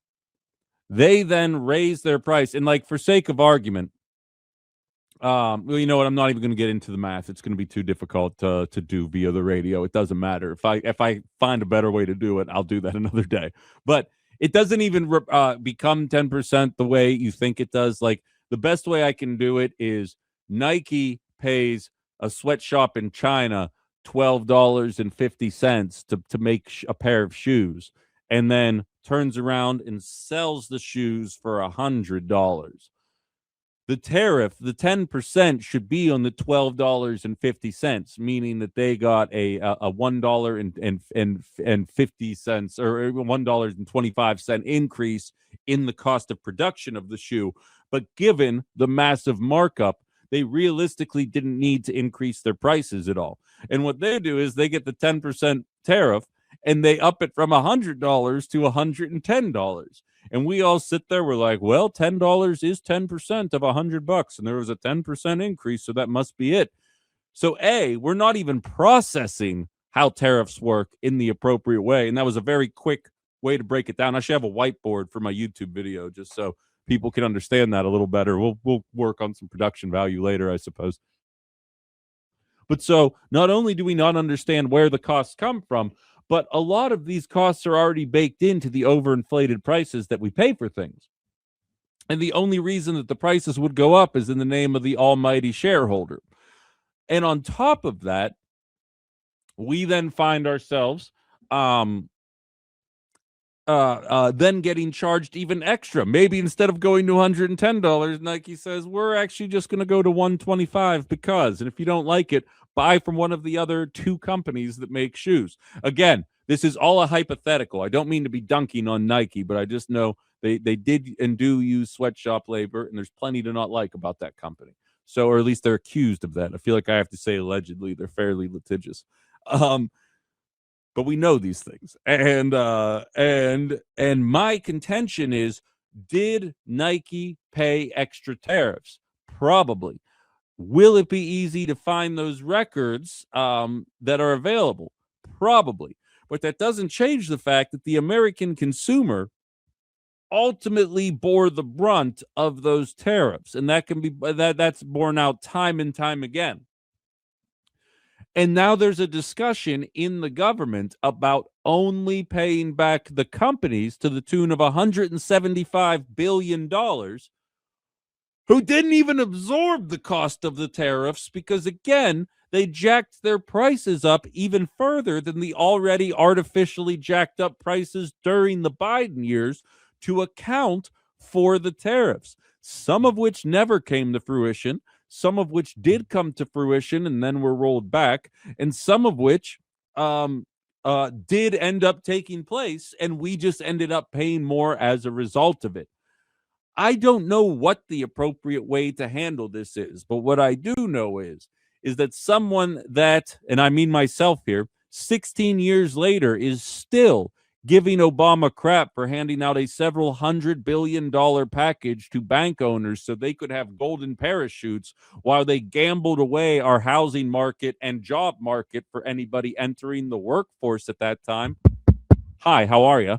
They then raise their price, and like for sake of argument, well, you know what? I'm not even going to get into the math. It's going to be too difficult to do via the radio. It doesn't matter. If I find a better way to do it, I'll do that another day. But it doesn't even become 10% the way you think it does. Like the best way I can do it is Nike pays a sweatshop in China $12.50 to make a pair of shoes, and then turns around and sells the shoes for $100. The tariff, the 10%, should be on the $12.50, meaning that they got a $1.50 or $1.25 increase in the cost of production of the shoe. But given the massive markup, they realistically didn't need to increase their prices at all. And what they do is they get the 10% tariff and they up it from $100 to $110. And we all sit there, we're like, well, $10 is 10% of $100, and there was a 10% increase, so that must be it. So A, we're not even processing how tariffs work in the appropriate way. And that was a very quick way to break it down. I should have a whiteboard for my YouTube video just so people can understand that a little better. We'll work on some production value later, I suppose. But so not only do we not understand where the costs come from, but a lot of these costs are already baked into the overinflated prices that we pay for things. And the only reason that the prices would go up is in the name of the almighty shareholder. And on top of that, we then find ourselves then getting charged even extra. Maybe instead of going to $110, Nike says, we're actually just going to go to $125 because, and if you don't like it, buy from one of the other two companies that make shoes. Again, this is all a hypothetical. I don't mean to be dunking on Nike, but I just know they did and do use sweatshop labor, and there's plenty to not like about that company. So, or at least they're accused of that. I feel like I have to say allegedly. They're fairly litigious. But we know these things. And my contention is, did Nike pay extra tariffs? Probably. Will it be easy to find those records that are available? Probably. But that doesn't change the fact that the American consumer ultimately bore the brunt of those tariffs. And that can be that's borne out time and time again. And now there's a discussion in the government about only paying back the companies to the tune of $175 billion who didn't even absorb the cost of the tariffs because, again, they jacked their prices up even further than the already artificially jacked up prices during the Biden years to account for the tariffs, some of which never came to fruition, some of which did come to fruition and then were rolled back, and some of which did end up taking place, and we just ended up paying more as a result of it. I don't know what the appropriate way to handle this is, but what I do know is that someone that, and I mean myself here, 16 years later is still giving Obama crap for handing out a several $100 billion package to bank owners so they could have golden parachutes while they gambled away our housing market and job market for anybody entering the workforce at that time. Hi, how are you?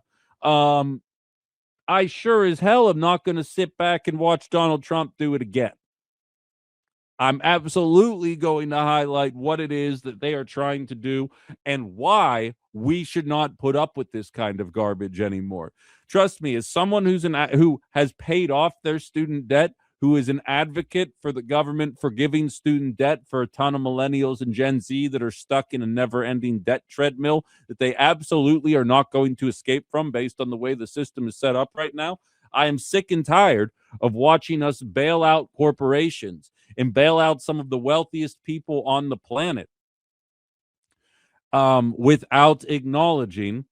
I sure as hell am not going to sit back and watch Donald Trump do it again. I'm absolutely going to highlight what it is that they are trying to do and why we should not put up with this kind of garbage anymore. Trust me, as someone who has paid off their student debt, who is an advocate for the government forgiving student debt for a ton of millennials and Gen Z that are stuck in a never-ending debt treadmill that they absolutely are not going to escape from based on the way the system is set up right now. I am sick and tired of watching us bail out corporations and bail out some of the wealthiest people on the planet without acknowledging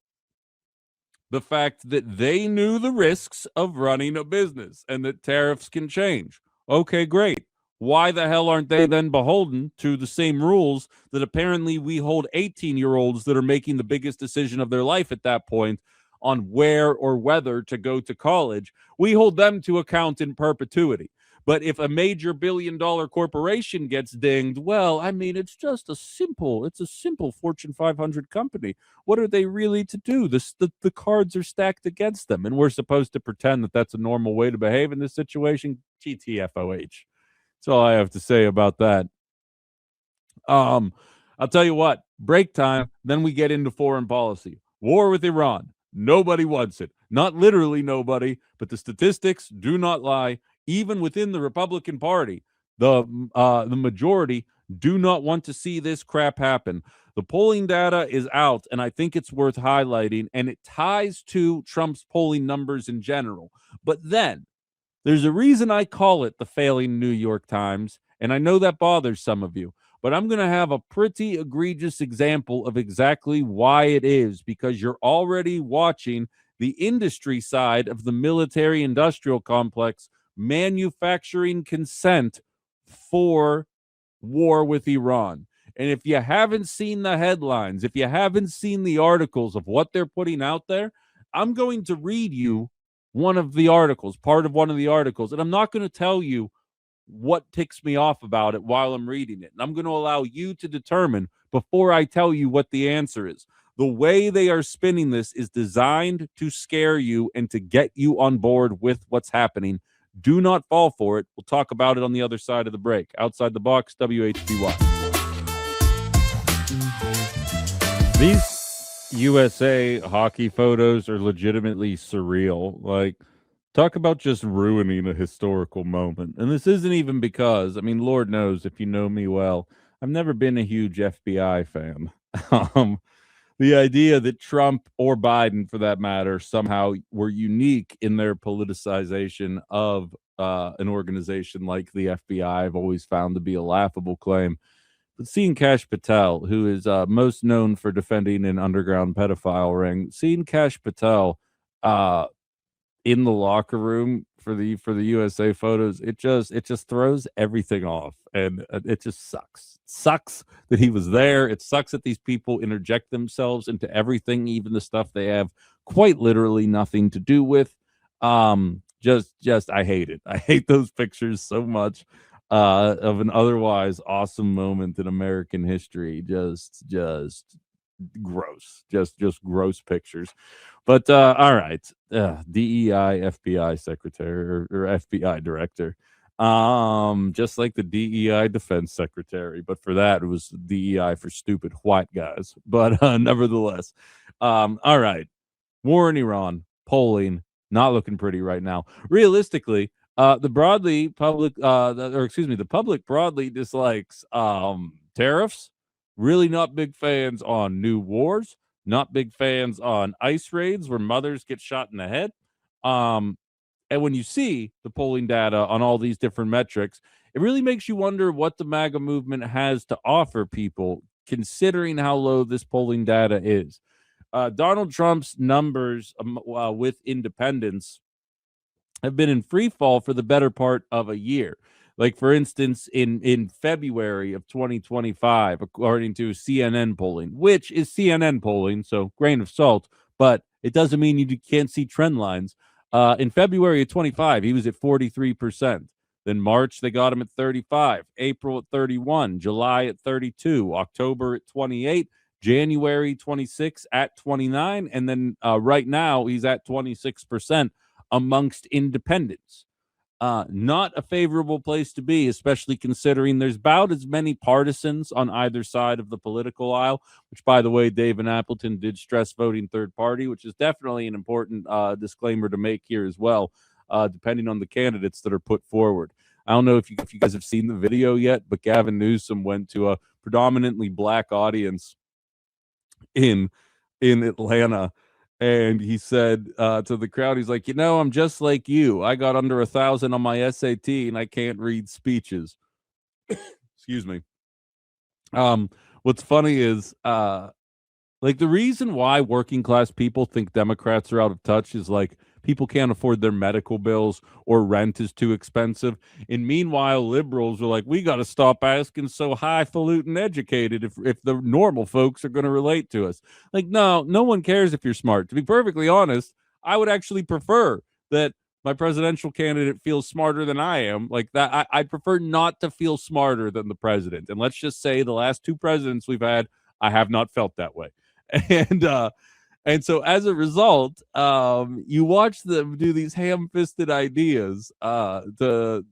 the fact that they knew the risks of running a business and that tariffs can change. Okay, great. Why the hell aren't they then beholden to the same rules that apparently we hold 18-year-olds that are making the biggest decision of their life at that point on where or whether to go to college? We hold them to account in perpetuity. But if a major billion-dollar corporation gets dinged, well, I mean, it's a simple Fortune 500 company. What are they really to do? The cards are stacked against them, and we're supposed to pretend that that's a normal way to behave in this situation? GTFOH. That's all I have to say about that. I'll tell you what, break time, then we get into foreign policy. War with Iran. Nobody wants it. Not literally nobody, but the statistics do not lie. Even within the Republican Party, the majority do not want to see this crap happen. The polling data is out, and I think it's worth highlighting, and it ties to Trump's polling numbers in general. But then, there's a reason I call it the failing New York Times, and I know that bothers some of you, but I'm going to have a pretty egregious example of exactly why it is, because you're already watching the industry side of the military-industrial complex manufacturing consent for war with Iran. And if you haven't seen the headlines, if you haven't seen the articles of what they're putting out there, I'm going to read you one of the articles, part of one of the articles, and I'm not going to tell you what ticks me off about it while I'm reading it. And I'm going to allow you to determine before I tell you what the answer is. The way they are spinning this is designed to scare you and to get you on board with what's happening. Do not fall for it. We'll talk about it on the other side of the break. Outside the Box, WHBY. These USA hockey photos are legitimately surreal. Like, talk about just ruining a historical moment. And this isn't even because, I mean, Lord knows if you know me well, I've never been a huge FBI fan. The idea that Trump or Biden, for that matter, somehow were unique in their politicization of an organization like the FBI, I've always found to be a laughable claim. But seeing Kash Patel, who is most known for defending an underground pedophile ring, seeing Kash Patel in the locker room for the USA photos, it just throws everything off, and it just sucks. It sucks that he was there. It sucks that these people interject themselves into everything, even the stuff they have quite literally nothing to do with. Just I hate it. I hate those pictures so much of an otherwise awesome moment in American history. Just gross. Just gross pictures. But all right, DEI FBI secretary or FBI director, just like the DEI defense secretary, but for that it was DEI for stupid white guys. But nevertheless, all right, war in Iran, polling not looking pretty right now. Realistically, the public broadly dislikes tariffs. Really not big fans on new wars. Not big fans on ICE raids where mothers get shot in the head. And when you see the polling data on all these different metrics, it really makes you wonder what the MAGA movement has to offer people, considering how low this polling data is. Donald Trump's numbers with independents have been in free fall for the better part of a year. Like, for instance, in February of 2025, according to CNN polling, which is CNN polling, so grain of salt, but it doesn't mean you can't see trend lines. In February of 25, he was at 43%. Then March, they got him at 35, April at 31, July at 32, October at 28, January 26 at 29, and then right now he's at 26% amongst independents. not a favorable place to be, especially considering there's about as many partisans on either side of the political aisle, which, by the way, Dave and Appleton did stress voting third party, which is definitely an important disclaimer to make here as well, depending on the candidates that are put forward. I don't know if you guys have seen the video yet, but Gavin Newsom went to a predominantly black audience in Atlanta, and he said to the crowd, he's like, I'm just like you. I got under 1,000 on my SAT, and I can't read speeches. Excuse me. What's funny is like the reason why working class people think Democrats are out of touch is like people can't afford their medical bills or rent is too expensive. And meanwhile, liberals are like, we got to stop asking so highfalutin educated if the normal folks are going to relate to us. Like, no one cares if you're smart. To be perfectly honest, I would actually prefer that my presidential candidate feels smarter than I am. Like that, I'd prefer not to feel smarter than the president. And let's just say the last two presidents we've had, I have not felt that way. And so as a result, you watch them do these ham-fisted ideas to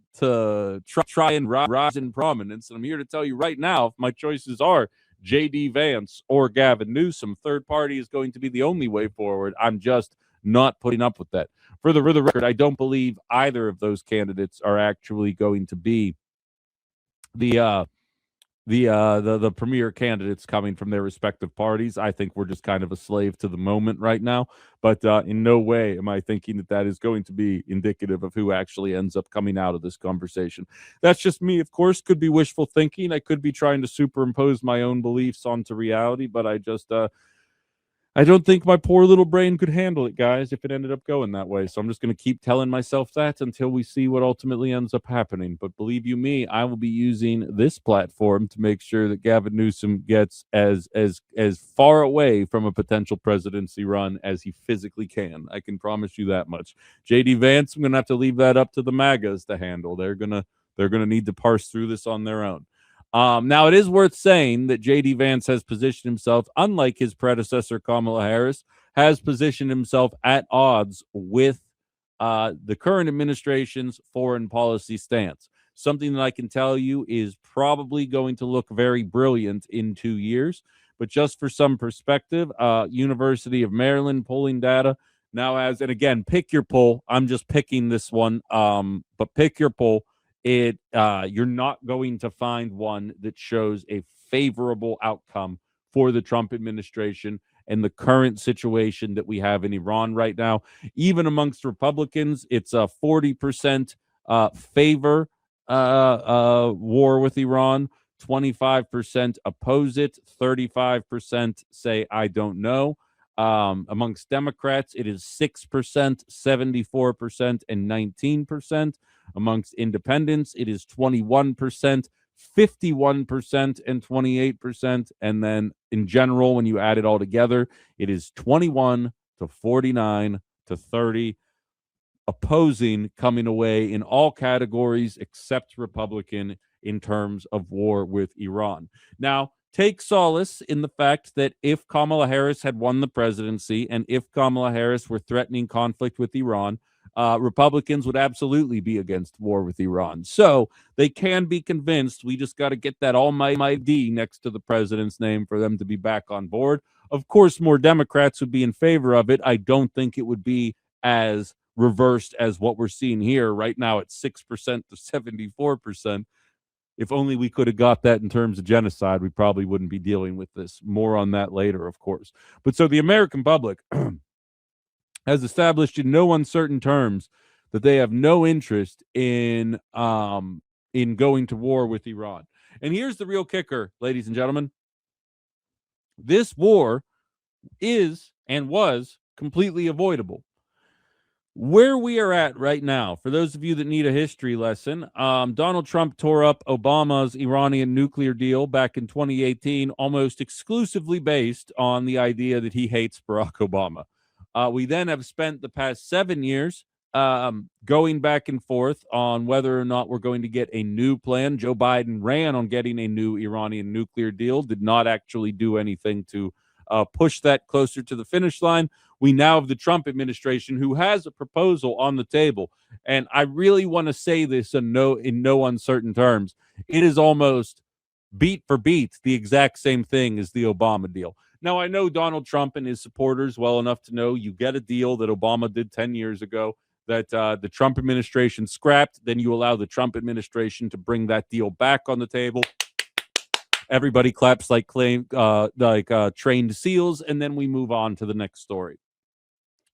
try and rise in prominence. And I'm here to tell you right now, if my choices are J.D. Vance or Gavin Newsom, third party is going to be the only way forward. I'm just not putting up with that. For the record, I don't believe either of those candidates are actually going to be the premier candidates coming from their respective parties. I think we're just kind of a slave to the moment right now, but in no way am I thinking that is going to be indicative of who actually ends up coming out of this conversation. That's just me, of course. Could be wishful thinking. I could be trying to superimpose my own beliefs onto reality, but I don't think my poor little brain could handle it, guys, if it ended up going that way. So I'm just going to keep telling myself that until we see what ultimately ends up happening. But believe you me, I will be using this platform to make sure that Gavin Newsom gets as far away from a potential presidency run as he physically can. I can promise you that much. J.D. Vance, I'm going to have to leave that up to the MAGAs to handle. They're gonna need to parse through this on their own. Now, it is worth saying that J.D. Vance has positioned himself, unlike his predecessor, Kamala Harris, has positioned himself at odds with the current administration's foreign policy stance. Something that I can tell you is probably going to look very brilliant in 2 years. But just for some perspective, University of Maryland polling data now has, and again, pick your poll. I'm just picking this one, but pick your poll. You're not going to find one that shows a favorable outcome for the Trump administration and the current situation that we have in Iran right now. Even amongst Republicans, it's a 40% favor war with Iran, 25% oppose it, 35% say I don't know. Amongst Democrats, it is 6%, 74%, and 19%. Amongst independents, it is 21%, 51%, and 28%. And then in general, when you add it all together, it is 21 to 49 to 30. Opposing coming away in all categories except Republican in terms of war with Iran. Now, take solace in the fact that if Kamala Harris had won the presidency and if Kamala Harris were threatening conflict with Iran, Republicans would absolutely be against war with Iran. So they can be convinced. We just got to get that almighty next to the president's name for them to be back on board. Of course, more Democrats would be in favor of it. I don't think it would be as reversed as what we're seeing here right now at 6% to 74%. If only we could have got that in terms of genocide, we probably wouldn't be dealing with this. More on that later, of course. But so the American public has established in no uncertain terms that they have no interest in going to war with Iran. And here's the real kicker, ladies and gentlemen. This war is and was completely avoidable. Where we are at right now, for those of you that need a history lesson, Donald Trump tore up Obama's Iranian nuclear deal back in 2018, almost exclusively based on the idea that he hates Barack Obama. We then have spent the past 7 years going back and forth on whether or not we're going to get a new plan. Joe Biden ran on getting a new Iranian nuclear deal, did not actually do anything to push that closer to the finish line. We now have the Trump administration who has a proposal on the table. And I really want to say this in no uncertain terms. It is almost beat for beat the exact same thing as the Obama deal. Now, I know Donald Trump and his supporters well enough to know you get a deal that Obama did 10 years ago that the Trump administration scrapped. Then you allow the Trump administration to bring that deal back on the table. Everybody claps like trained seals, and then we move on to the next story.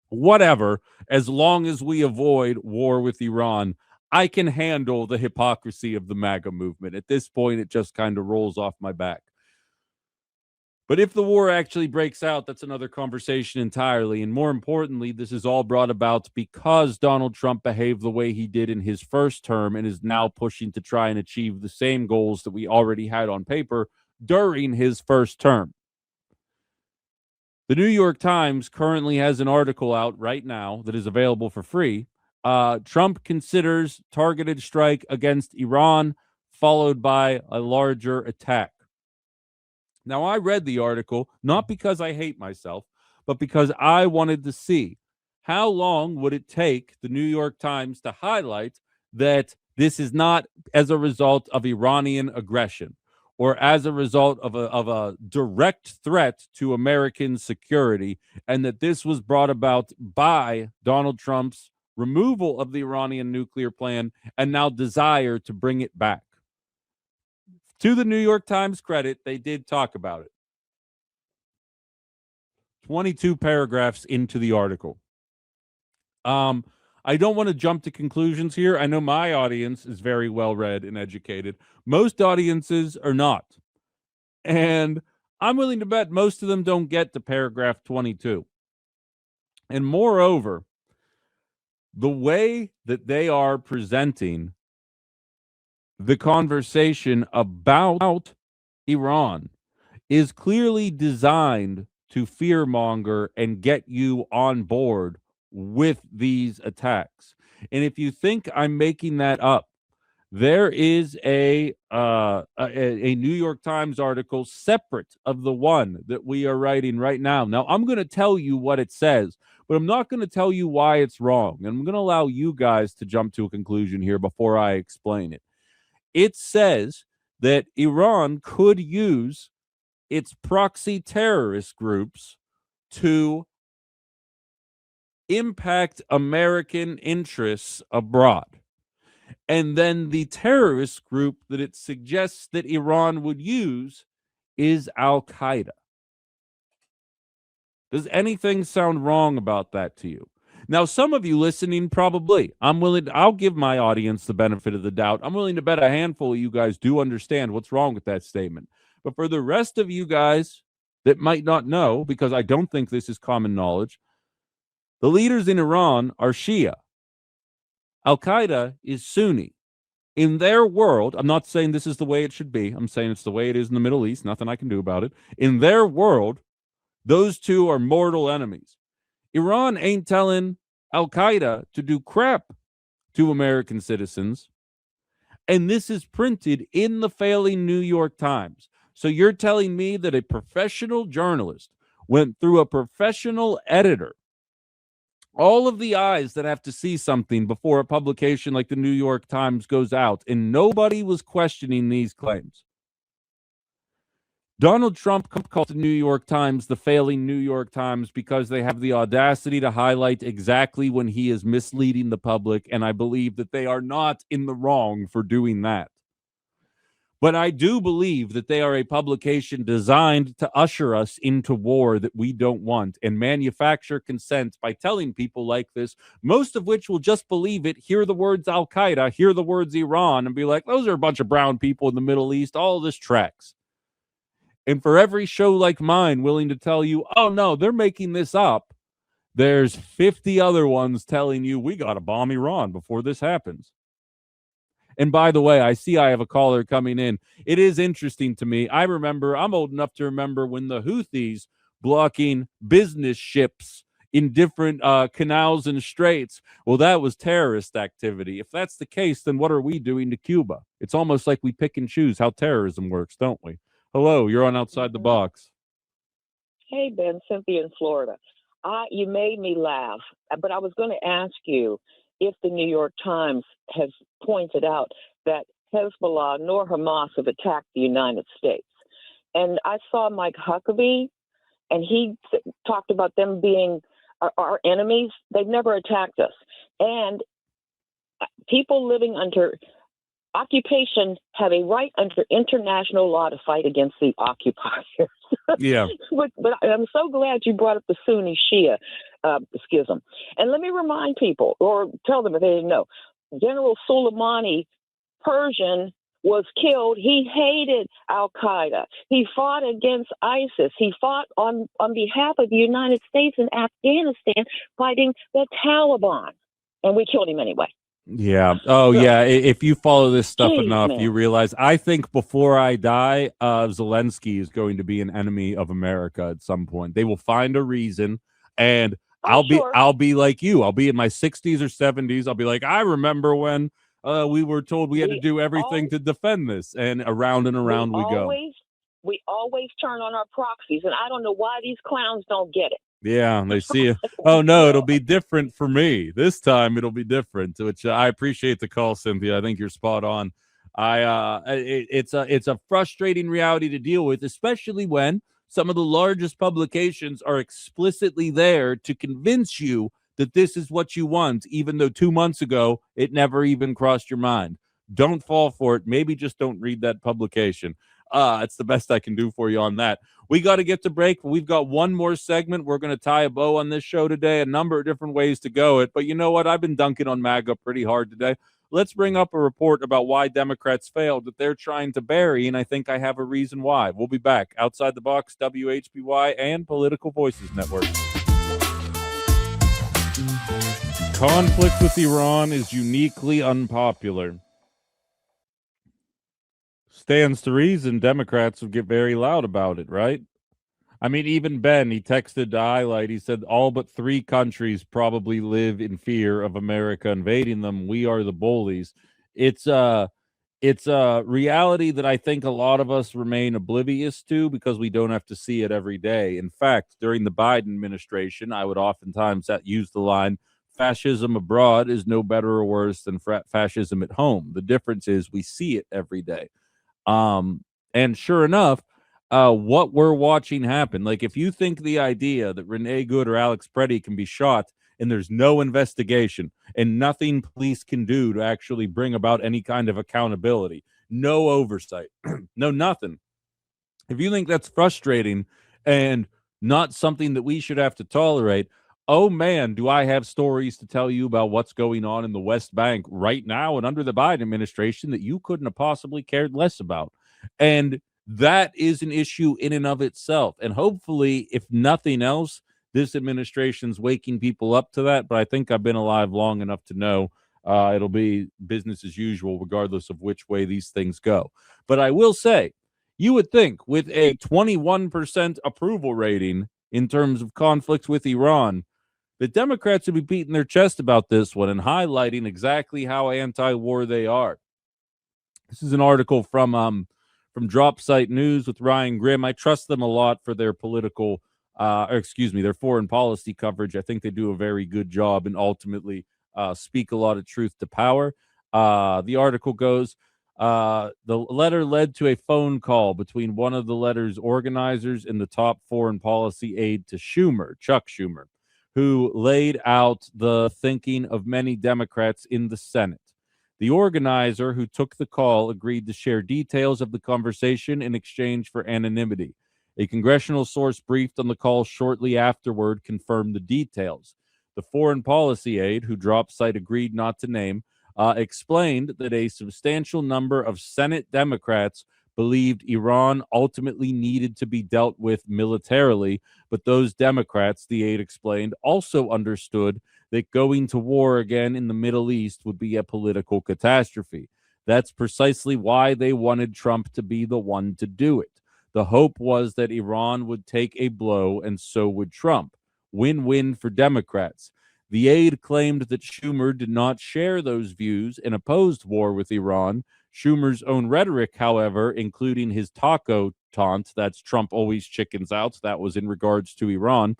Whatever, as long as we avoid war with Iran, I can handle the hypocrisy of the MAGA movement. At this point, it just kind of rolls off my back. But if the war actually breaks out, that's another conversation entirely. And more importantly, this is all brought about because Donald Trump behaved the way he did in his first term and is now pushing to try and achieve the same goals that we already had on paper during his first term. The New York Times currently has an article out right now that is available for free. Trump considers targeted strike against Iran, followed by a larger attack. Now, I read the article not because I hate myself, but because I wanted to see how long would it take the New York Times to highlight that this is not as a result of Iranian aggression or as a result of a direct threat to American security, and that this was brought about by Donald Trump's removal of the Iranian nuclear plan and now desire to bring it back. To the New York Times credit, they did talk about it. 22 paragraphs into the article. I don't want to jump to conclusions here. I know my audience is very well read and educated. Most audiences are not. And I'm willing to bet most of them don't get to paragraph 22. And moreover, the way that they are presenting the conversation about Iran is clearly designed to fearmonger and get you on board with these attacks. And if you think I'm making that up, there is a New York Times article separate of the one that we are writing right now. Now, I'm going to tell you what it says, but I'm not going to tell you why it's wrong. And I'm going to allow you guys to jump to a conclusion here before I explain it. It says that Iran could use its proxy terrorist groups to impact American interests abroad. And then the terrorist group that it suggests that Iran would use is Al-Qaeda. Does anything sound wrong about that to you? Now, some of you listening probably. I'll give my audience the benefit of the doubt. I'm willing to bet a handful of you guys do understand what's wrong with that statement. But for the rest of you guys that might not know, because I don't think this is common knowledge, the leaders in Iran are Shia. Al-Qaeda is Sunni. In their world, I'm not saying this is the way it should be. I'm saying it's the way it is in the Middle East. Nothing I can do about it. In their world, those two are mortal enemies. Iran ain't telling Al-Qaeda to do crap to American citizens. And this is printed in the failing New York Times. So you're telling me that a professional journalist went through a professional editor, all of the eyes that have to see something before a publication like the New York Times goes out, and nobody was questioning these claims. Donald Trump called the New York Times the failing New York Times because they have the audacity to highlight exactly when he is misleading the public, and I believe that they are not in the wrong for doing that. But I do believe that they are a publication designed to usher us into war that we don't want and manufacture consent by telling people like this, most of which will just believe it, hear the words Al-Qaeda, hear the words Iran, and be like, those are a bunch of brown people in the Middle East. All this tracks. And for every show like mine willing to tell you, oh, no, they're making this up, there's 50 other ones telling you we got to bomb Iran before this happens. And by the way, I see I have a caller coming in. It is interesting to me. I'm old enough to remember when the Houthis blocking business ships in different canals and straits. Well, that was terrorist activity. If that's the case, then what are we doing to Cuba? It's almost like we pick and choose how terrorism works, don't we? Hello, you're on Outside the Box. Hey, Ben, Cynthia in Florida. You made me laugh, but I was going to ask you if the New York Times has pointed out that Hezbollah nor Hamas have attacked the United States. And I saw Mike Huckabee, and he talked about them being our enemies. They've never attacked us. And people living under occupation have a right under international law to fight against the occupiers. Yeah. But I'm so glad you brought up the Sunni Shia schism. And let me remind people, or tell them if they didn't know, General Soleimani, Persian, was killed. He hated Al-Qaeda. He fought against ISIS. He fought on behalf of the United States in Afghanistan fighting the Taliban. And we killed him anyway. Yeah. Oh, yeah. If you follow this stuff Jeez, enough, man. you realize, I think before I die, Zelensky is going to be an enemy of America at some point. They will find a reason, and I'll be like you. I'll be in my 60s or 70s. I'll be like, I remember when we were told we had to do everything to defend this, and around we go. We always turn on our proxies, and I don't know why these clowns don't get it. Yeah, they see it. Oh, no, it'll be different for me. This time it'll be different, which I appreciate the call, Cynthia. I think you're spot on. It's a frustrating reality to deal with, especially when some of the largest publications are explicitly there to convince you that this is what you want, even though 2 months ago it never even crossed your mind. Don't fall for it. Maybe just don't read that publication. It's the best I can do for you on that. We got to get to break. We've got one more segment. We're going to tie a bow on this show today, a number of different ways to go it. But you know what? I've been dunking on MAGA pretty hard today. Let's bring up a report about why Democrats failed that they're trying to bury, and I think I have a reason why. We'll be back. Outside the Box, WHBY, and Political Voices Network. Conflict with Iran is uniquely unpopular. Stands to reason Democrats would get very loud about it, right? I mean, even Ben, he texted to highlight, he said all but 3 countries probably live in fear of America invading them. We are the bullies. It's a reality that I think a lot of us remain oblivious to because we don't have to see it every day. In fact, during the Biden administration, I would oftentimes use the line, fascism abroad is no better or worse than fascism at home. The difference is we see it every day. And sure enough, what we're watching happen, like if you think the idea that Renee Good or Alex Preddy can be shot and there's no investigation and nothing police can do to actually bring about any kind of accountability, no oversight, no nothing. If you think that's frustrating and not something that we should have to tolerate, oh man, do I have stories to tell you about what's going on in the West Bank right now and under the Biden administration that you couldn't have possibly cared less about. And that is an issue in and of itself. And hopefully, if nothing else, this administration's waking people up to that. But I think I've been alive long enough to know it'll be business as usual, regardless of which way these things go. But I will say, you would think with a 21% approval rating in terms of conflicts with Iran, the Democrats would be beating their chest about this one and highlighting exactly how anti-war they are. This is an article from Drop Site News with Ryan Grimm. I trust them a lot for their political, their foreign policy coverage. I think they do a very good job and ultimately speak a lot of truth to power. The article goes, the letter led to a phone call between one of the letter's organizers and the top foreign policy aide to Schumer, Chuck Schumer, who laid out the thinking of many Democrats in the Senate. The organizer who took the call agreed to share details of the conversation in exchange for anonymity. A congressional source briefed on the call shortly afterward confirmed the details. The foreign policy aide, who Drop Site agreed not to name, explained that a substantial number of Senate Democrats believed Iran ultimately needed to be dealt with militarily, but those Democrats, the aide explained, also understood that going to war again in the Middle East would be a political catastrophe. That's precisely why they wanted Trump to be the one to do it. The hope was that Iran would take a blow and so would Trump. Win-win for Democrats. The aide claimed that Schumer did not share those views and opposed war with Iran. Schumer's own rhetoric, however, including his taco taunt, that's Trump always chickens out, that was in regards to Iran,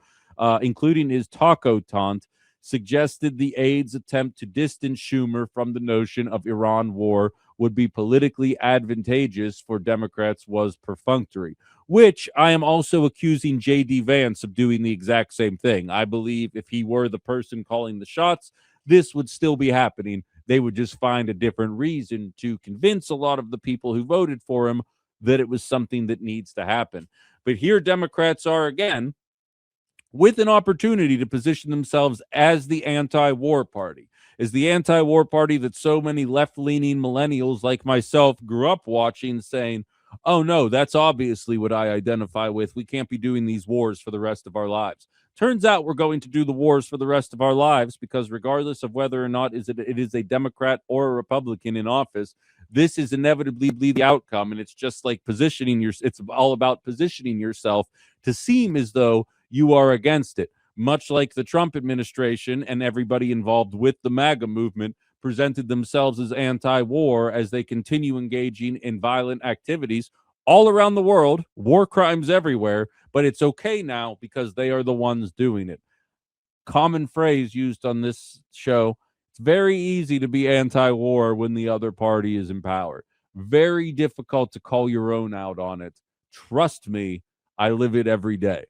including his taco taunt, suggested the aide's attempt to distance Schumer from the notion of Iran war would be politically advantageous for Democrats was perfunctory, which I am also accusing J.D. Vance of doing the exact same thing. I believe if he were the person calling the shots, this would still be happening. They would just find a different reason to convince a lot of the people who voted for him that it was something that needs to happen. But here Democrats are again with an opportunity to position themselves as the anti-war party, as the anti-war party that so many left-leaning millennials like myself grew up watching, saying, oh no, that's obviously what I identify with. We can't be doing these wars for the rest of our lives. Turns out we're going to do the wars for the rest of our lives because regardless of whether or not it is a Democrat or a Republican in office, this is inevitably the outcome. And it's just like it's all about positioning yourself to seem as though you are against it, much like the Trump administration and everybody involved with the MAGA movement presented themselves as anti-war as they continue engaging in violent activities all around the world, war crimes everywhere, but it's okay now because they are the ones doing it. Common phrase used on this show, it's very easy to be anti-war when the other party is in power. Very difficult to call your own out on it. Trust me, I live it every day.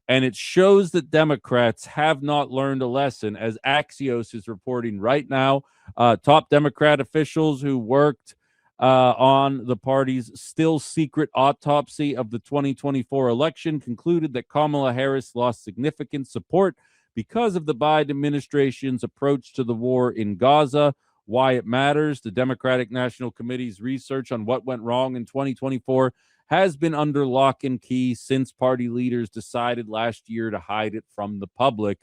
And it shows that Democrats have not learned a lesson, as Axios is reporting right now. Top Democrat officials who worked on the party's still secret autopsy of the 2024 election concluded that Kamala Harris lost significant support because of the Biden administration's approach to the war in Gaza. Why it matters, the Democratic National Committee's research on what went wrong in 2024 has been under lock and key since party leaders decided last year to hide it from the public,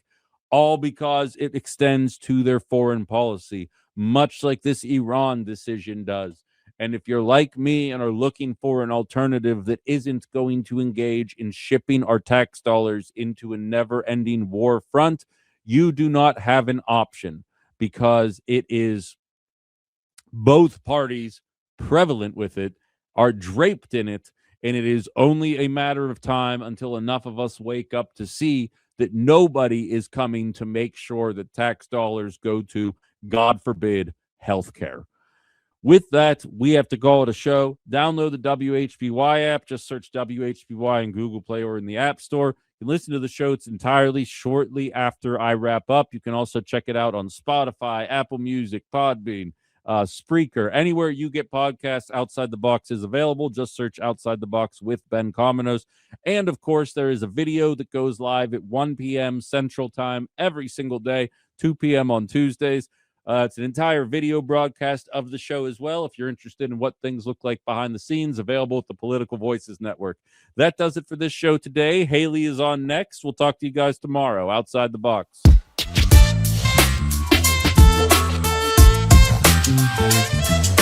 all because it extends to their foreign policy, much like this Iran decision does. And if you're like me and are looking for an alternative that isn't going to engage in shipping our tax dollars into a never-ending war front, you do not have an option, because it is both parties prevalent with it, are draped in it, and it is only a matter of time until enough of us wake up to see that nobody is coming to make sure that tax dollars go to, God forbid, healthcare. With that, we have to call it a show. Download the WHBY app. Just search WHBY in Google Play or in the App Store. You can listen to the show. It's entirely shortly after I wrap up. You can also check it out on Spotify, Apple Music, Podbean, Spreaker. Anywhere you get podcasts, Outside the Box is available. Just search Outside the Box with Ben Cominos. And, of course, there is a video that goes live at 1 p.m. Central Time every single day, 2 p.m. on Tuesdays. It's an entire video broadcast of the show as well, if you're interested in what things look like behind the scenes, available at the Political Voices Network. That does it for this show today. Haley is on next. We'll talk to you guys tomorrow. Outside the Box. Thank you.